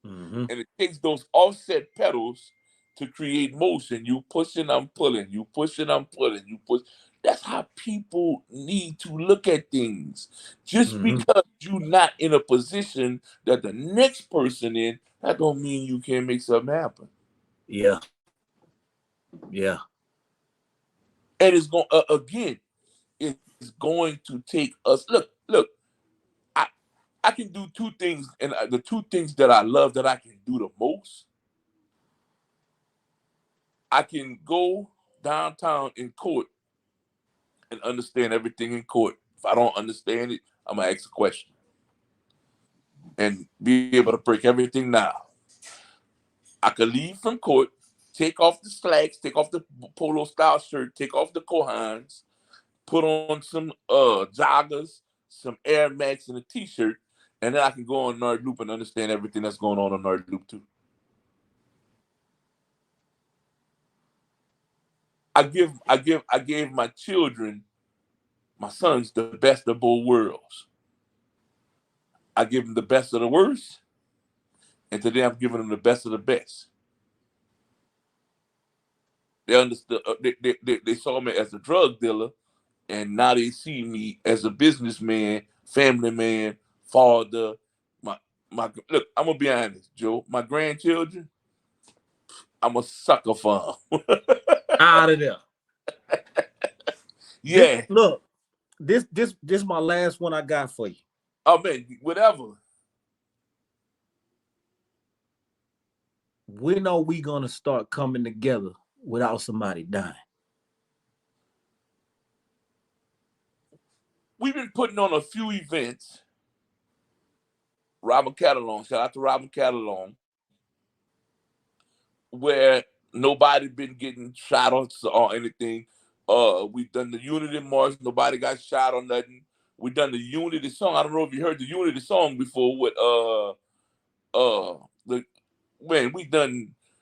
S3: Mm-hmm.
S4: And it takes those offset pedals to create motion. You pushing, I'm pulling. You pushing, I'm pulling. You push. That's how people need to look at things. Just because you're not in a position that the next person in, that don't mean you can't make something happen.
S3: Yeah. Yeah.
S4: And it's going again. It's going to take us. Look. I can do two things, and the two things that I love that I can do the most. I can go downtown in court and understand everything in court. If I don't understand it, I'm gonna ask a question and be able to break everything down. I could leave from court, take off the slacks, take off the polo style shirt, take off the Kohans, put on some joggers, some Air Max, and a t-shirt, And then I can go on Nerd Loop and understand everything that's going on Nerd Loop too. I gave my children, my sons, the best of both worlds. I give them the best of the worst, and today I'm giving them the best of the best. They understood. They saw me as a drug dealer, and now they see me as a businessman, family man, father. My look. I'm gonna be honest, Joe. My grandchildren, I'm a sucker for them.
S3: Out of there.
S4: Yeah.
S3: Look, this my last one I got for you.
S4: Oh man, whatever.
S3: When are we gonna start coming together without somebody dying?
S4: We've been putting on a few events. Robin Catalong, shout out to Robin Catalong, where nobody been getting shot or anything. We've done the Unity March, nobody got shot or nothing. We done the Unity song. I don't know if you heard the Unity song before with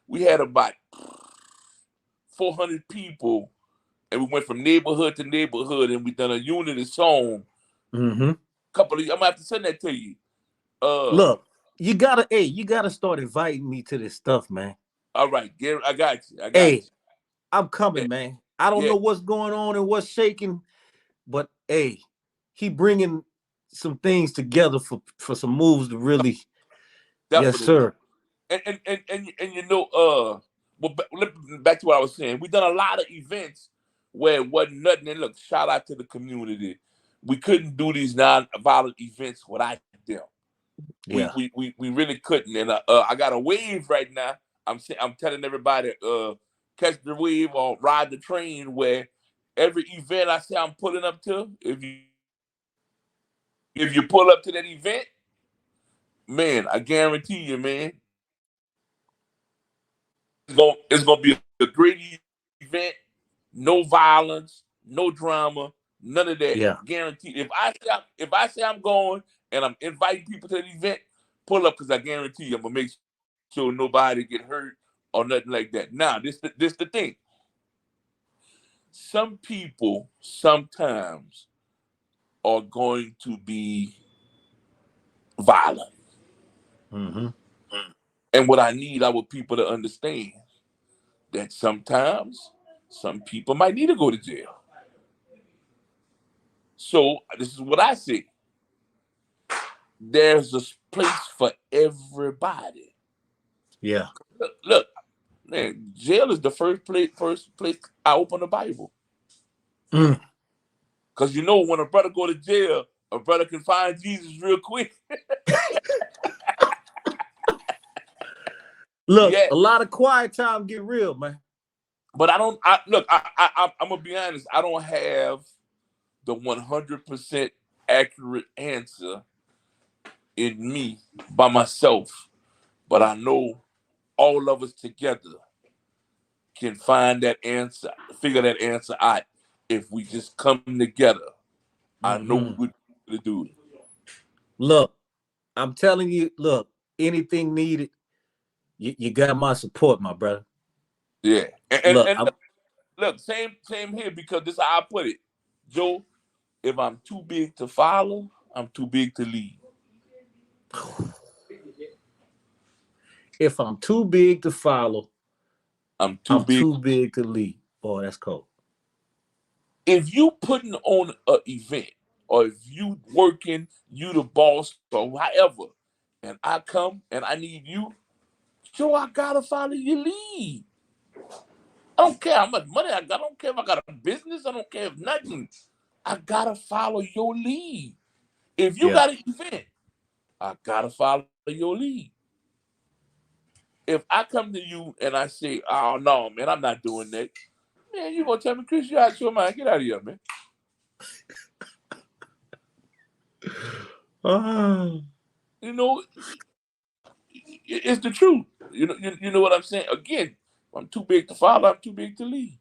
S4: we had about 400 people, and we went from neighborhood to neighborhood, and we done a Unity song.
S3: Mm-hmm.
S4: I'm gonna have to send that to you.
S3: Look, you gotta start inviting me to this stuff, man.
S4: All right, Gary, I got you.
S3: I'm coming, man. I don't know what's going on and what's shaking, but hey, he bringing some things together for some moves to really.
S4: Definitely.
S3: Yes, sir.
S4: And you know, well, back to what I was saying. We've done a lot of events where it wasn't nothing. And look, shout out to the community. We couldn't do these non-violent events without them.
S3: Yeah.
S4: We really couldn't. And I got a wave right now. I'm telling everybody, catch the wave or ride the train, where every event I say I'm pulling up to, if you pull up to that event, man, I guarantee you, man, it's gonna be a great event. No violence, no drama, none of that.
S3: Yeah.
S4: Guaranteed. If I say I'm going and I'm inviting people to the event, pull up, because I guarantee you I'm gonna make sure nobody get hurt or nothing like that. Now, this the thing. Some people sometimes are going to be violent.
S3: Mm-hmm.
S4: And what I need our people to understand that sometimes some people might need to go to jail. So this is what I say. There's a place for everybody.
S3: Yeah.
S4: Look, man, jail is the first place I open the Bible. Because you know, when a brother go to jail, a brother can find Jesus real quick.
S3: Look, a lot of quiet time get real, man.
S4: But I'm gonna be honest. I don't have the 100% accurate answer in me by myself, but I know all of us together can find that answer, figure that answer out if we just come together. I know we're gonna do it.
S3: Look, I'm telling you, look, anything needed, you got my support, my brother.
S4: Yeah. And look, same here, because this is how I put it. Joe, if I'm too big to follow, I'm too big to lead.
S3: If I'm too big to follow,
S4: I'm too
S3: big to lead. Boy, that's cold.
S4: If you putting on an event, or if you working, you the boss or however, and I come and I need you, Joe, I gotta follow your lead. I don't care how much money I got. I don't care if I got a business. I don't care if nothing. I gotta follow your lead. If you got an event, I gotta follow your lead. If I come to you and I say, "Oh no, man, I'm not doing that," man, you gonna tell me, "Chris, you out your mind? Get out of here, man." You know, it's the truth. You know what I'm saying. Again, I'm too big to follow. I'm too big to lead.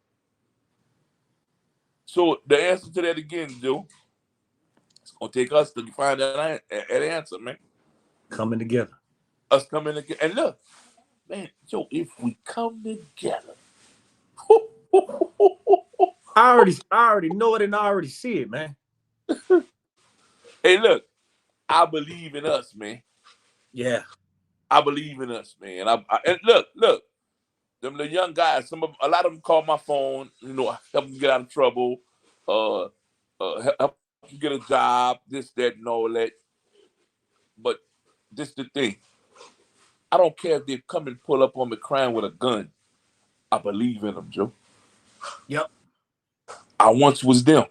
S4: So the answer to that again, Joe, it's gonna take us to find that answer, man.
S3: Coming together.
S4: Us coming together. And look, man, Joe, if we come together,
S3: I already know it and I already see it, man.
S4: hey, look, I believe in us, man.
S3: Yeah.
S4: I believe in us, man. And look, them the young guys. A lot of them call my phone. You know, help them get out of trouble. Help them get a job. This, that, and all that. But this the thing. I don't care if they come and pull up on me crying with a gun. I believe in them, Joe.
S3: Yep.
S4: I once was them.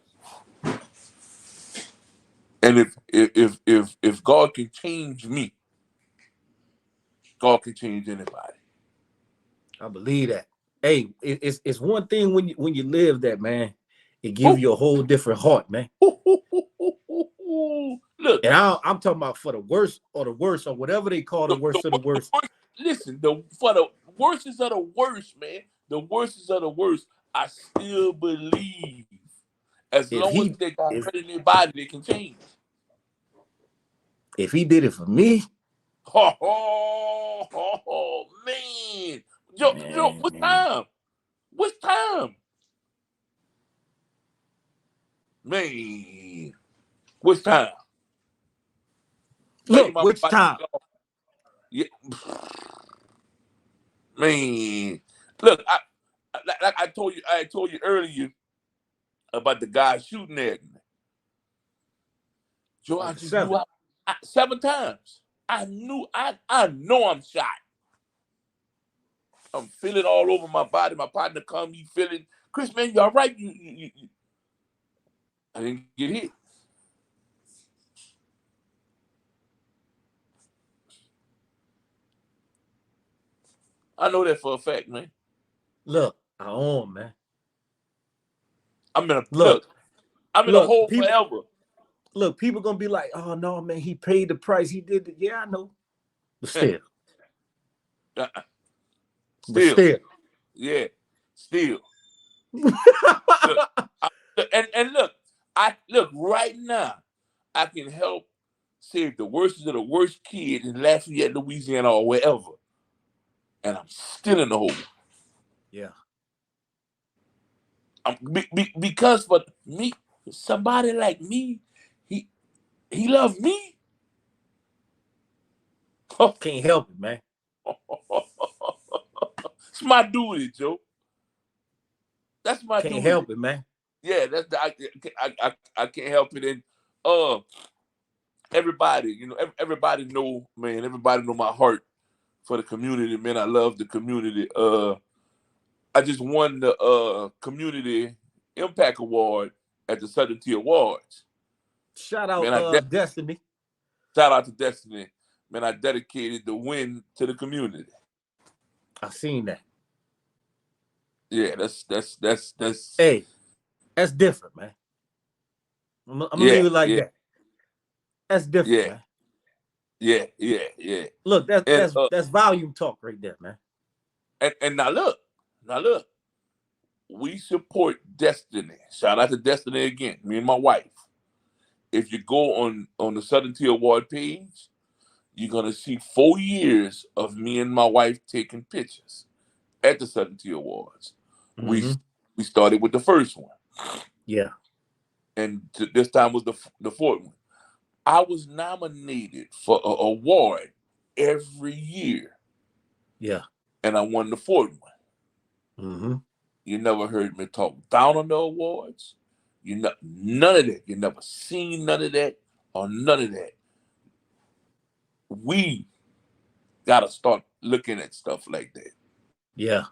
S4: And if God can change me, God can change anybody.
S3: I believe that. Hey, it's one thing when you live that, man. It gives you a whole different heart, man.
S4: Look,
S3: and I'm talking about for the worst or whatever they call the worst of the worst.
S4: Listen, for the worstest of the worst, man. The worstest of the worst. I still believe, as long as they got hurt in their body, they can change.
S3: If he did it for me,
S4: oh man. Yo, what time? What time? Man, which time?
S3: Look, which time?
S4: Yeah. Man, look, I told you earlier about the guy shooting at me. Joe, I just knew 7 times. I know I'm shot. I'm feeling all over my body. My partner come, he feeling, Chris, man, you all right? You. I didn't get hit. I know that for a fact, man.
S3: Look, I own, man.
S4: I'm in a hole forever.
S3: Look, people gonna be like, "Oh no, man, he paid the price. He did it." Yeah, I know, but still,
S4: still, yeah, still. Look, and look, look right now. I can help save the worst of the worst kid in Lafayette, Louisiana, or wherever, and I'm still in the hole.
S3: Yeah.
S4: Because for me, somebody like me, he loved me.
S3: Can't help it, man.
S4: It's my duty, Joe. That's my duty.
S3: Can't help it, man.
S4: Yeah, I can't help it. And everybody, everybody know, man. Everybody know my heart for the community, man. I love the community. I just won the Community Impact Award at the Southern Tier Awards.
S3: Shout out Destiny.
S4: Shout out to Destiny. Man, I dedicated the win to the community.
S3: I seen that.
S4: Yeah, that's
S3: hey, that's different, man. I'm gonna leave it like that. That's different, man.
S4: Yeah.
S3: Look, that's volume talk right there, man.
S4: And now look, we support Destiny. Shout out to Destiny again, me and my wife. If you go on the Southern Tier Award page, you're gonna see 4 years of me and my wife taking pictures at the Southern Tier Awards. Mm-hmm. We started with the first one.
S3: Yeah.
S4: And this time was the fourth one. I was nominated for an award every year.
S3: Yeah.
S4: And I won the fourth one.
S3: Mm-hmm.
S4: You never heard me talk down on the awards. None of that. You never seen none of that or none of that. We got to start looking at stuff like that.
S3: Yeah.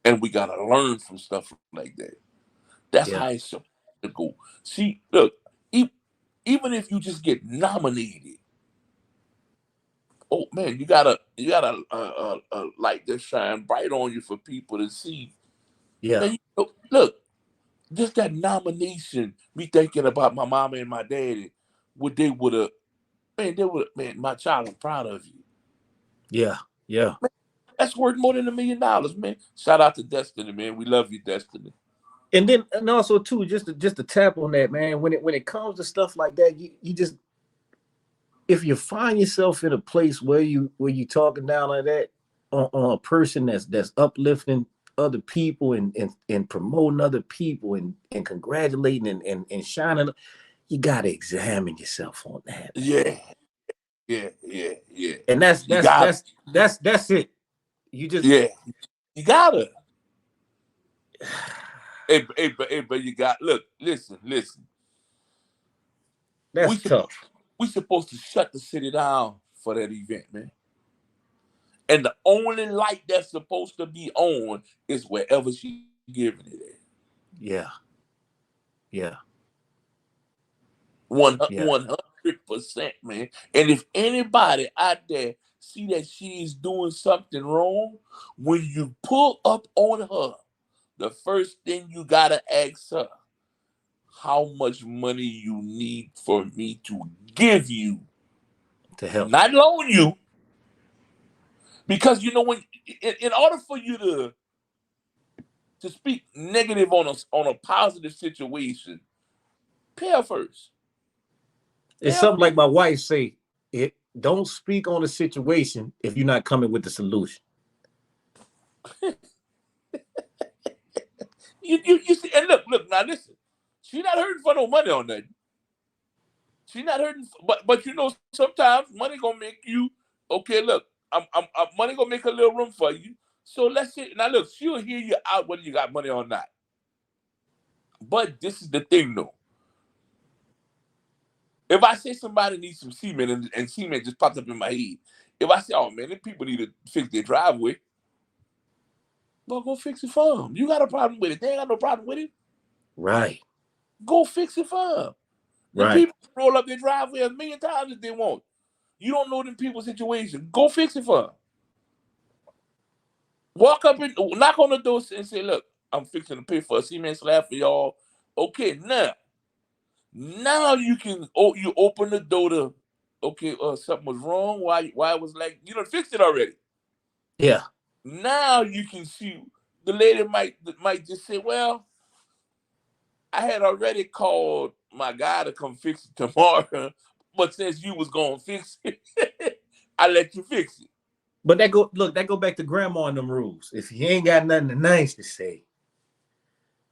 S4: And we got to learn from stuff like that. That's how it's supposed to go. See, look, even if you just get nominated, oh man, you gotta light that shine bright on you for people to see.
S3: Yeah.
S4: Man, look, just that nomination, me thinking about my mama and my daddy, man, my child, I'm proud of you.
S3: Yeah.
S4: Man, that's worth more than $1 million, man. Shout out to Destiny, man. We love you, Destiny.
S3: And also too, just to tap on that, man. When it comes to stuff like that, you just if you find yourself in a place where you talking down like that on a person that's uplifting other people and promoting other people and congratulating and shining, you gotta examine yourself on that, man.
S4: Yeah.
S3: And that's
S4: You
S3: that's
S4: got,
S3: that's that's that's it. You just
S4: yeah, you gotta. But you got, look, listen.
S3: that's tough.
S4: We supposed to shut the city down for that event, man. And the only light that's supposed to be on is wherever she giving it at.
S3: Yeah. Yeah.
S4: 100%, man. And if anybody out there see that she's doing something wrong, when you pull up on her, the first thing you gotta ask her, how much money you need for me to give you,
S3: To help.
S4: not loan you. Because you know, when in order for you to speak negative on a positive situation, pay her first.
S3: It's something like my wife say, it don't speak on the situation if you're not coming with the solution.
S4: You see, and look, now listen, she not hurting for no money on that. She not hurting, but you know, sometimes money gonna make you okay. Look, I'm money gonna make a little room for you. So let's say now, look, she'll hear you out whether you got money or not. But this is the thing, though. If I say somebody needs some cement and cement just popped up in my head, if I say, oh man, these people need to fix their driveway, well, go fix it for them. You got a problem with it? They ain't got no problem with it.
S3: Right.
S4: Go fix it for them. The
S3: Right.
S4: people roll up their driveway a million times if they want. You don't know them people's situation. Go fix it for them. Walk up and knock on the door and say, look, I'm fixing to pay for a cement slab for y'all. Okay, now you can you open the door to, okay, something was wrong. Why it was like, you done fixed it already.
S3: Yeah.
S4: Now you can see the lady might just say, well, I had already called my guy to come fix it tomorrow, but since you was gonna fix it, I let you fix it.
S3: But that go back to grandma and them rules. If you ain't got nothing nice to say,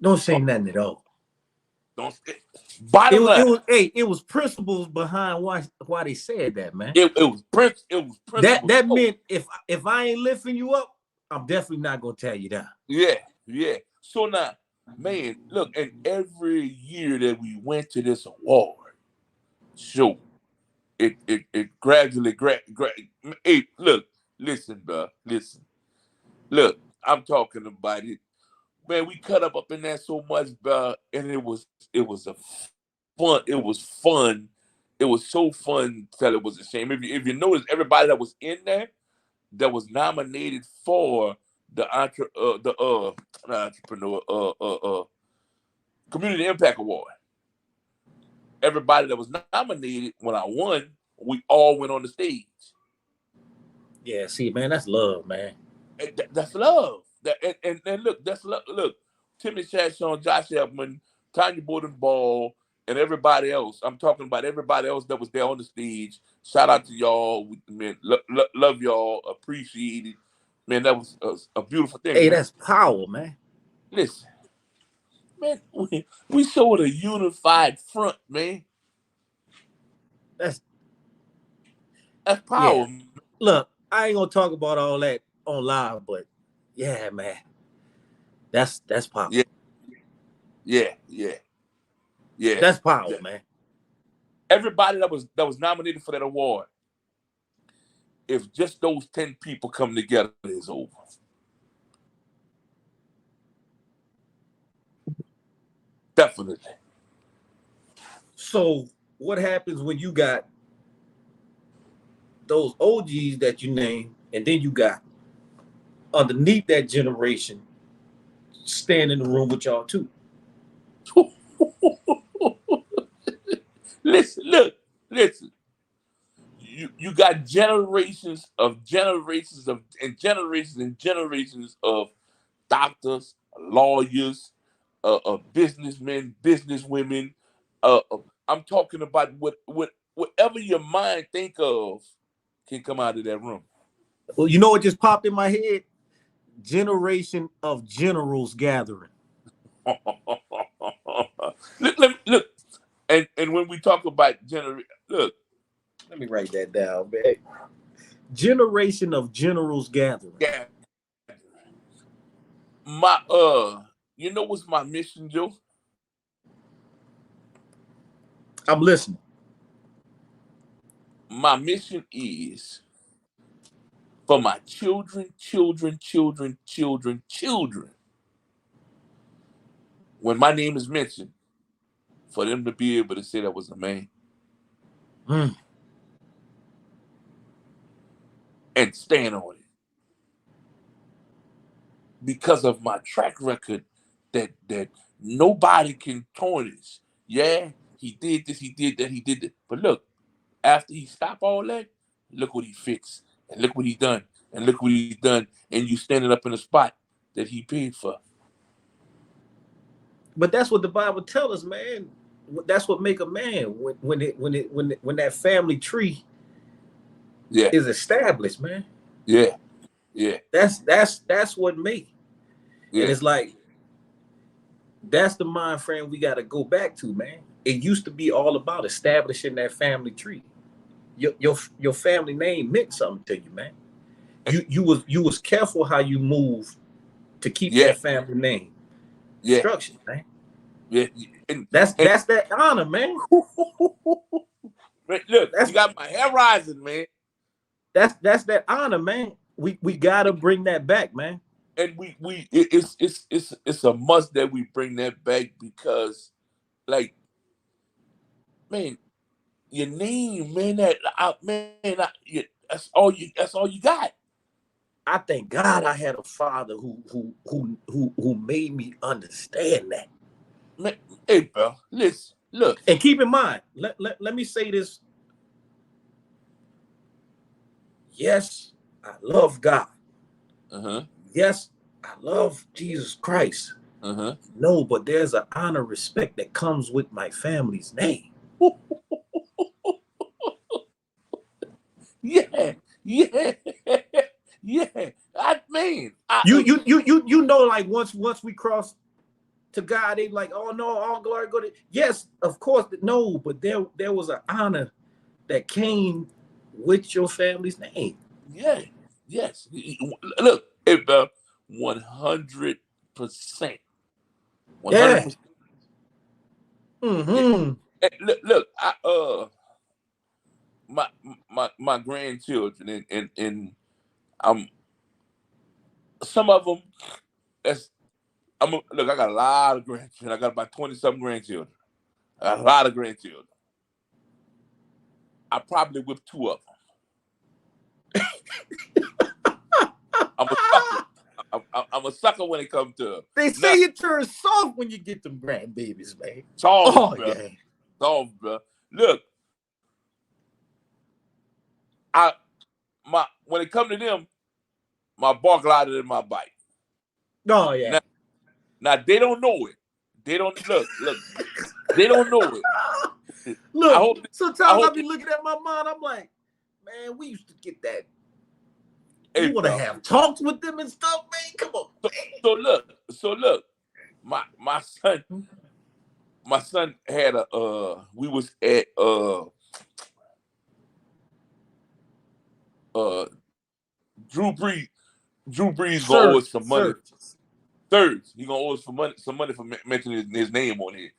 S3: don't say nothing at all.
S4: Don't. Bottom line,
S3: it was principles behind why they said that, man.
S4: It was principles.
S3: That meant if I ain't lifting you up, I'm definitely not gonna tell you that.
S4: Yeah. So now, man, look, and every year that we went to this award show, it gradually, hey, look, listen, bro, listen. Look, I'm talking about it. Man, we cut up in there so much, bro, and it was fun. It was fun. It was so fun that it was a shame. If you notice, everybody that was in there that was nominated for the entrepreneur community impact award. Everybody that was nominated, when I won, we all went on the stage.
S3: Yeah, see, man, that's love, man.
S4: That's love. And look, that's love. Look, Timmy Chashon, Josh Epman, Tanya Borden Ball, and everybody else. I'm talking about everybody else that was there on the stage. Shout out to y'all. Man, love y'all. Appreciate it. Man, that was a beautiful thing.
S3: Hey,
S4: man.
S3: that's power, man.
S4: Listen, man, we showed a unified front, man.
S3: That's
S4: power.
S3: Yeah. Look, I ain't gonna talk about all that on live, but yeah, man, that's power.
S4: Yeah.
S3: That's power, man.
S4: Everybody that was nominated for that award, if just those 10 people come together, it's over. Definitely.
S3: So what happens when you got those OGs that you name, and then you got underneath that generation stand in the room with y'all too?
S4: Listen. You got generations of doctors, lawyers, businessmen, businesswomen. I'm talking about what whatever your mind think of can come out of that room.
S3: Well, you know what just popped in my head? Generation of Generals gathering.
S4: Look. And when we talk about look.
S3: Let me write that down, man. Generation of Generals gathering.
S4: Yeah. You know what's my mission, Joe?
S3: I'm listening.
S4: My mission is for my children, when my name is mentioned, for them to be able to say that was a man. And stand on it. Because of my track record that nobody can tarnish. Yeah, he did this, he did that, he did that. But look, after he stopped all that, look what he fixed. And look what he done. And look what he done. And you standing up in a spot that he paid for.
S3: But that's what the Bible tells us, man. That's what make a man when that family tree is established, man.
S4: Yeah.
S3: That's what make.
S4: Yeah.
S3: And it's like that's the mind frame we got to go back to, man. It used to be all about establishing that family tree. Your family name meant something to you, man. You was careful how you moved to keep that family name structured, man.
S4: Yeah, and
S3: that's that honor, man.
S4: Look, you got my hair rising, man.
S3: That's that honor, man. We gotta bring that back, man.
S4: And it's a must that we bring that back because, like, man, your name, man, that's all you got.
S3: I thank God I had a father who made me understand that.
S4: Man, hey, bro, listen, look.
S3: And keep in mind, let me say this. Yes, I love God. Yes, I love Jesus Christ. No, but there's an honor, respect that comes with my family's name.
S4: Yeah. I mean,
S3: you know, like once we cross to God, they like, oh no, all glory go to. Yes, of course, no, but there was an honor that came with your family's name.
S4: Yeah, yes. Look, 100%. 100%.
S3: Yeah.
S4: Look, my grandchildren and some of them. Look, I got a lot of grandchildren. I got about 20-something grandchildren. I got a lot of grandchildren. I probably whipped 2 of them. I'm a sucker when it comes to.
S3: They say you turn soft when you get them grandbabies, man.
S4: Soft, bro. Yeah. Soft, bro. Look, when it comes to them, my bark louder than my bite.
S3: Oh yeah.
S4: Now they don't know it. They don't look. They don't know it.
S3: Look, sometimes I be looking at my mom. I'm like, man, we used to get that. You want to have talks with them and stuff, man? Come on.
S4: So look. My son had we was at Drew Brees gonna owe us some money. Thirds. He gonna owe us some money for mentioning his name on here.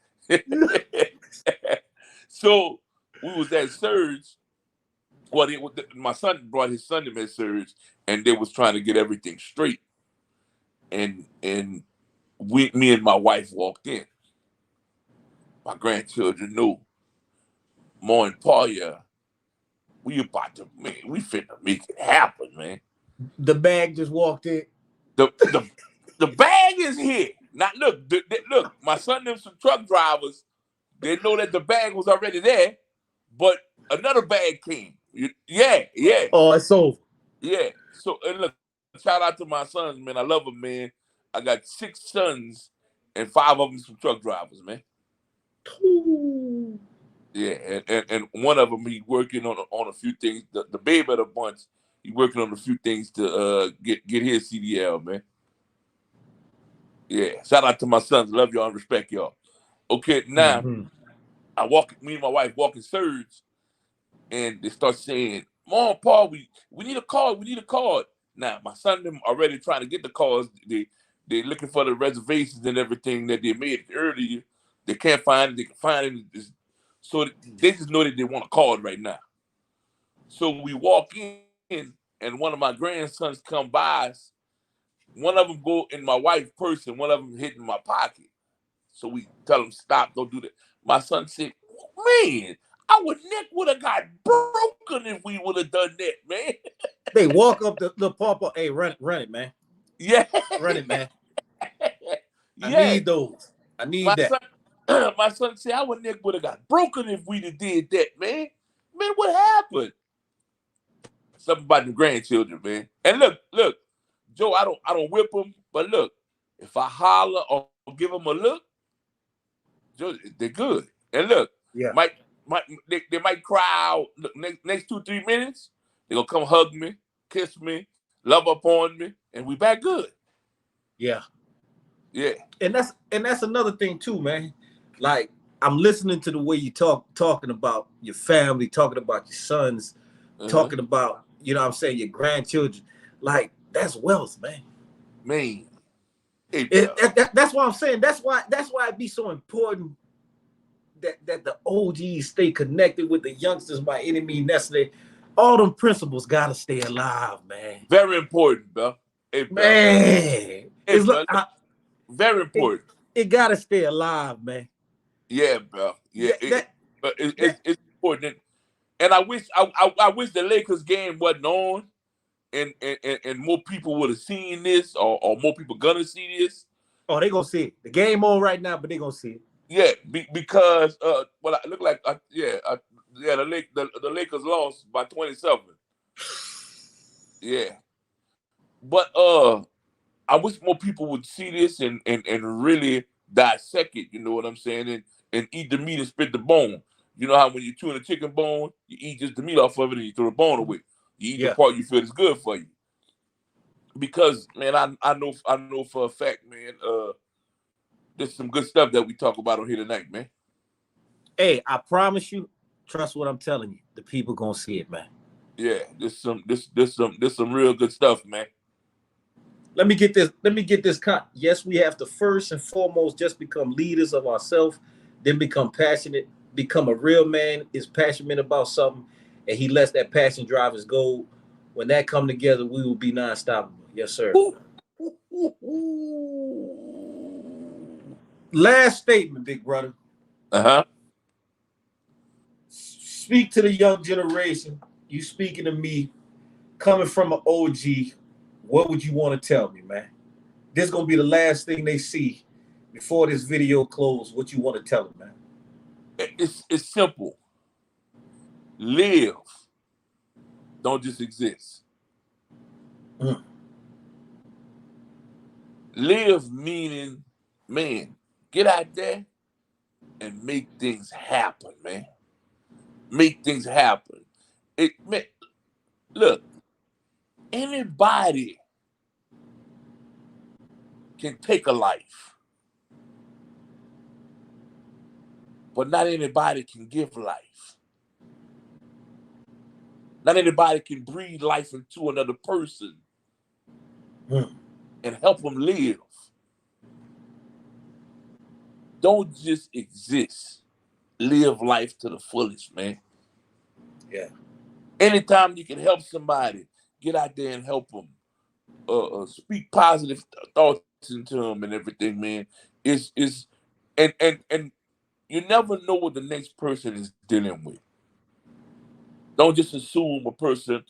S4: So we was at Surge. Well, my son brought his son to Med Surge, and they was trying to get everything straight. And me and my wife walked in. My grandchildren knew. Ma and Pa, we about to, man, we finna make it happen, man.
S3: The bag just walked in.
S4: The bag is here. Now look, look. My son and some truck drivers, they know that the bag was already there, but another bag came. Yeah.
S3: Oh, it's over.
S4: Yeah. So and look, shout out to my sons, man. I love them, man. I got 6 sons and 5 of them some truck drivers, man.
S3: Ooh.
S4: Yeah, and one of them he working on a few things. The baby of the bunch, he working on a few things to get his CDL, man. Yeah, shout out to my sons. Love y'all and respect y'all. Okay, now me and my wife walking Surge, and they start saying, "Mom, Paul, we need a card. We need a card." Now my son them already trying to get the cards. They looking for the reservations and everything that they made earlier. They can't find it. They can find it. So they just know that they want a card right now. So we walk in, and one of my grandsons come by us. One of them go in my wife's purse, and one of them hit in my pocket. So we tell him, stop, don't do that. My son said, man, our neck would have got broken if we would have done that, man.
S3: They walk up the papa. Hey, run it, man.
S4: Yeah.
S3: Run it, man. I
S4: Yeah.
S3: need those. I need that.
S4: My son said, our neck would have got broken if we'd have did that, man. Man, what happened? Something about the grandchildren, man. And look, Joe, I don't whip them, but look, if I holler or give them a look, Joe, they're good. And look,
S3: Yeah.
S4: they might cry out. Look, next 2-3 minutes, they're gonna come hug me, kiss me, love upon me, and we back good.
S3: Yeah.
S4: Yeah.
S3: And that's another thing too, man. Like, I'm listening to the way you talking about your family, talking about your sons, talking about, you know what I'm saying, your grandchildren. Like, that's wealth, man.
S4: Man. Hey,
S3: that's why I'm saying that's why it be so important that the OGs stay connected with the youngsters by any means necessary. All them principles gotta stay alive, man.
S4: Very important, bro. Hey, bro.
S3: Man.
S4: Hey, bro. Very important.
S3: It gotta stay alive, man.
S4: Yeah, bro. Yeah, it's important. And I wish the Lakers game wasn't on, and more people would have seen this, or more people gonna see this.
S3: Oh, they gonna see it. The game on right now, but they gonna see it.
S4: Yeah, because well, I look like the Lakers lost by 27. Yeah, but I wish more people would see this and really dissect it. You know what I'm saying? And eat the meat and spit the bone. You know how when you chew a chicken bone, you eat just the meat off of it and you throw the bone away. You eat the part you feel is good for you. Because man, I know for a fact, man, there's some good stuff that we talk about on here tonight, man.
S3: Hey, I promise you, trust what I'm telling you. The people gonna see it, man.
S4: Yeah, there's some real good stuff, man.
S3: Let me get this cut. Yes, we have to first and foremost just become leaders of ourselves, then become passionate, become a real man, is passionate about something, and he lets that passion drive his goal. When that come together, we will be non-stoppable. Yes, sir. Last statement, big brother. Speak to the young generation. You speaking to me, coming from an OG. What would you want to tell me, man? This is going to be the last thing they see before this video closes. What you want to tell them, man?
S4: It's simple. Live. Don't just exist. Live meaning, man, get out there and make things happen, man. Make things happen. Look, anybody can take a life, but not anybody can give life. Not anybody can breathe life into another person and help them live. Don't just exist. Live life to the fullest, man.
S3: Yeah.
S4: Anytime you can help somebody, get out there and help them. Speak positive thoughts into them and everything, man. And you never know what the next person is dealing with. Don't just assume a person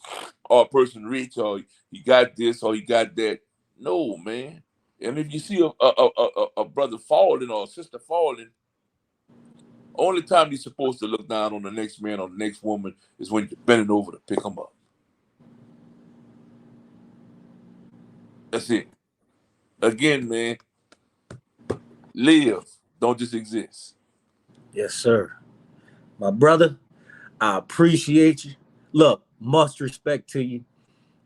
S4: rich or he got this or he got that. No, man. And if you see a brother falling or a sister falling, only time you're supposed to look down on the next man or the next woman is when you're bending over to pick them up. That's it. Again, man, live. Don't just exist.
S3: Yes, sir. My brother, I appreciate you. Look, much respect to you.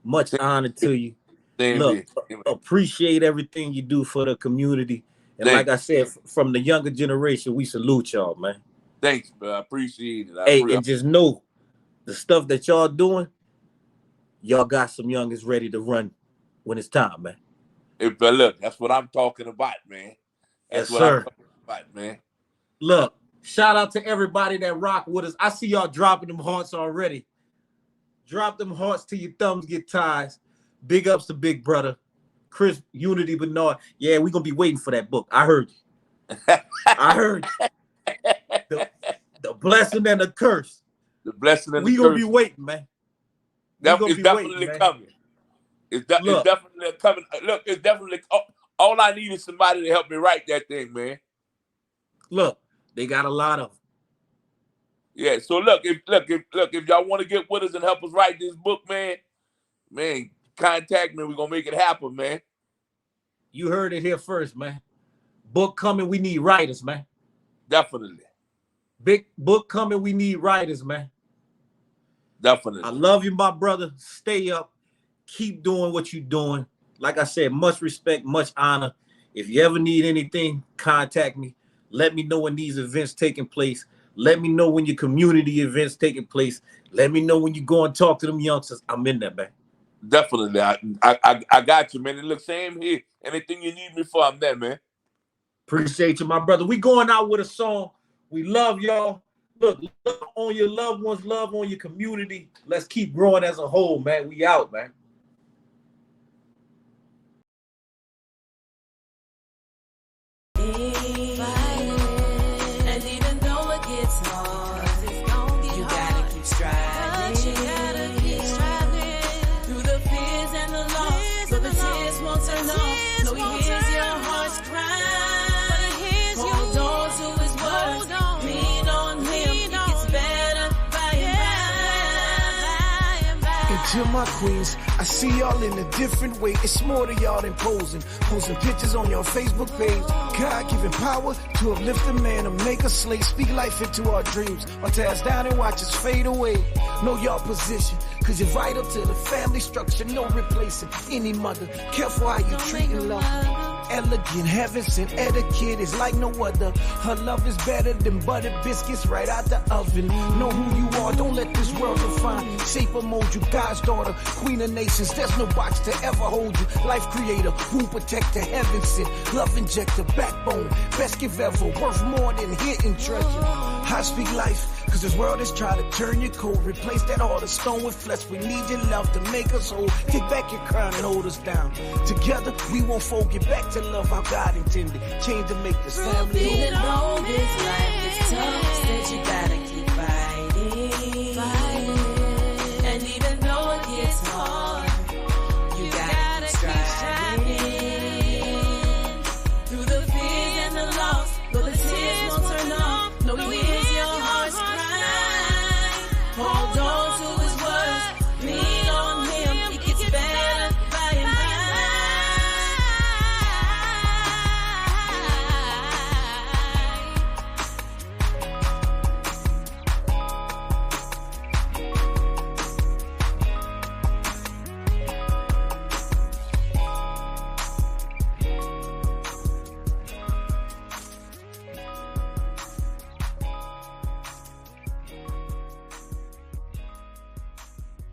S3: Much honor to you. Look, appreciate everything you do for the community. And like I said, from the younger generation, we salute y'all, man.
S4: Thanks, bro. I appreciate it.
S3: And just know the stuff that y'all doing, y'all got some youngins ready to run when it's time, man.
S4: But look, that's what I'm talking about, man. That's what I'm talking about, man.
S3: Look, shout out to everybody that rock with us. I see y'all dropping them hearts already. Drop them hearts till your thumbs get tired. Big ups to Big Brother, Chris Unity Bernard. Yeah, we're going to be waiting for that book. I heard you. I heard you. The blessing and the curse.
S4: The blessing and the curse.
S3: We're going to be waiting, man.
S4: It's definitely coming. It's definitely coming. Look, it's definitely, all I need is somebody to help me write that thing, man.
S3: Look, they got a lot of them.
S4: Yeah, so look, if y'all want to get with us and help us write this book, man, contact me. We're going to make it happen, man.
S3: You heard it here first, man. Book coming, we need writers, man.
S4: Definitely.
S3: Big book coming, we need writers, man.
S4: Definitely.
S3: I love you, my brother. Stay up. Keep doing what you're doing. Like I said, much respect, much honor. If you ever need anything, contact me. Let me know when these events taking place. Let me know when your community events taking place. Let me know when you go and talk to them youngsters. I'm in there, man.
S4: Definitely. I got you, man. And look, same here. Anything you need me for, I'm there, man.
S3: Appreciate you, my brother. We going out with a song. We love y'all. Look, love on your loved ones, love on your community. Let's keep growing as a whole, man. We out, man.
S1: And even though it gets hard, you gotta keep striving. Through the fears and the loss, so the tears won't turn off. No, he hears your heart's cry. Hold on to his words, lean on him. It gets better by and by.
S2: And to my queens, I see y'all in a different way. It's more to y'all than posing pictures on your Facebook page. God-given power to uplift a man, to make us slave, speak life into our dreams, or tear us down and watch us fade away. Know your position, cause you're vital to the family structure, no replacing any mother. Careful how you treating love. Elegant, heaven sent etiquette is like no other. Her love is better than buttered biscuits right out the oven. Know who you are, don't let this world define. Shape or mold you, God's daughter, queen of nations. There's no box to ever hold you. Life creator, womb protector, heaven sent, love injector, backbone, best gift ever, worth more than hidden treasure. I speak life, cause this world is trying to turn you cold. Replace that heart of stone with flesh. We need your love to make us whole. Take back your crown and hold us down. Together, we won't fold. Get back to love how God intended. Change to make this family
S1: whole. Even though this life is tough, said you gotta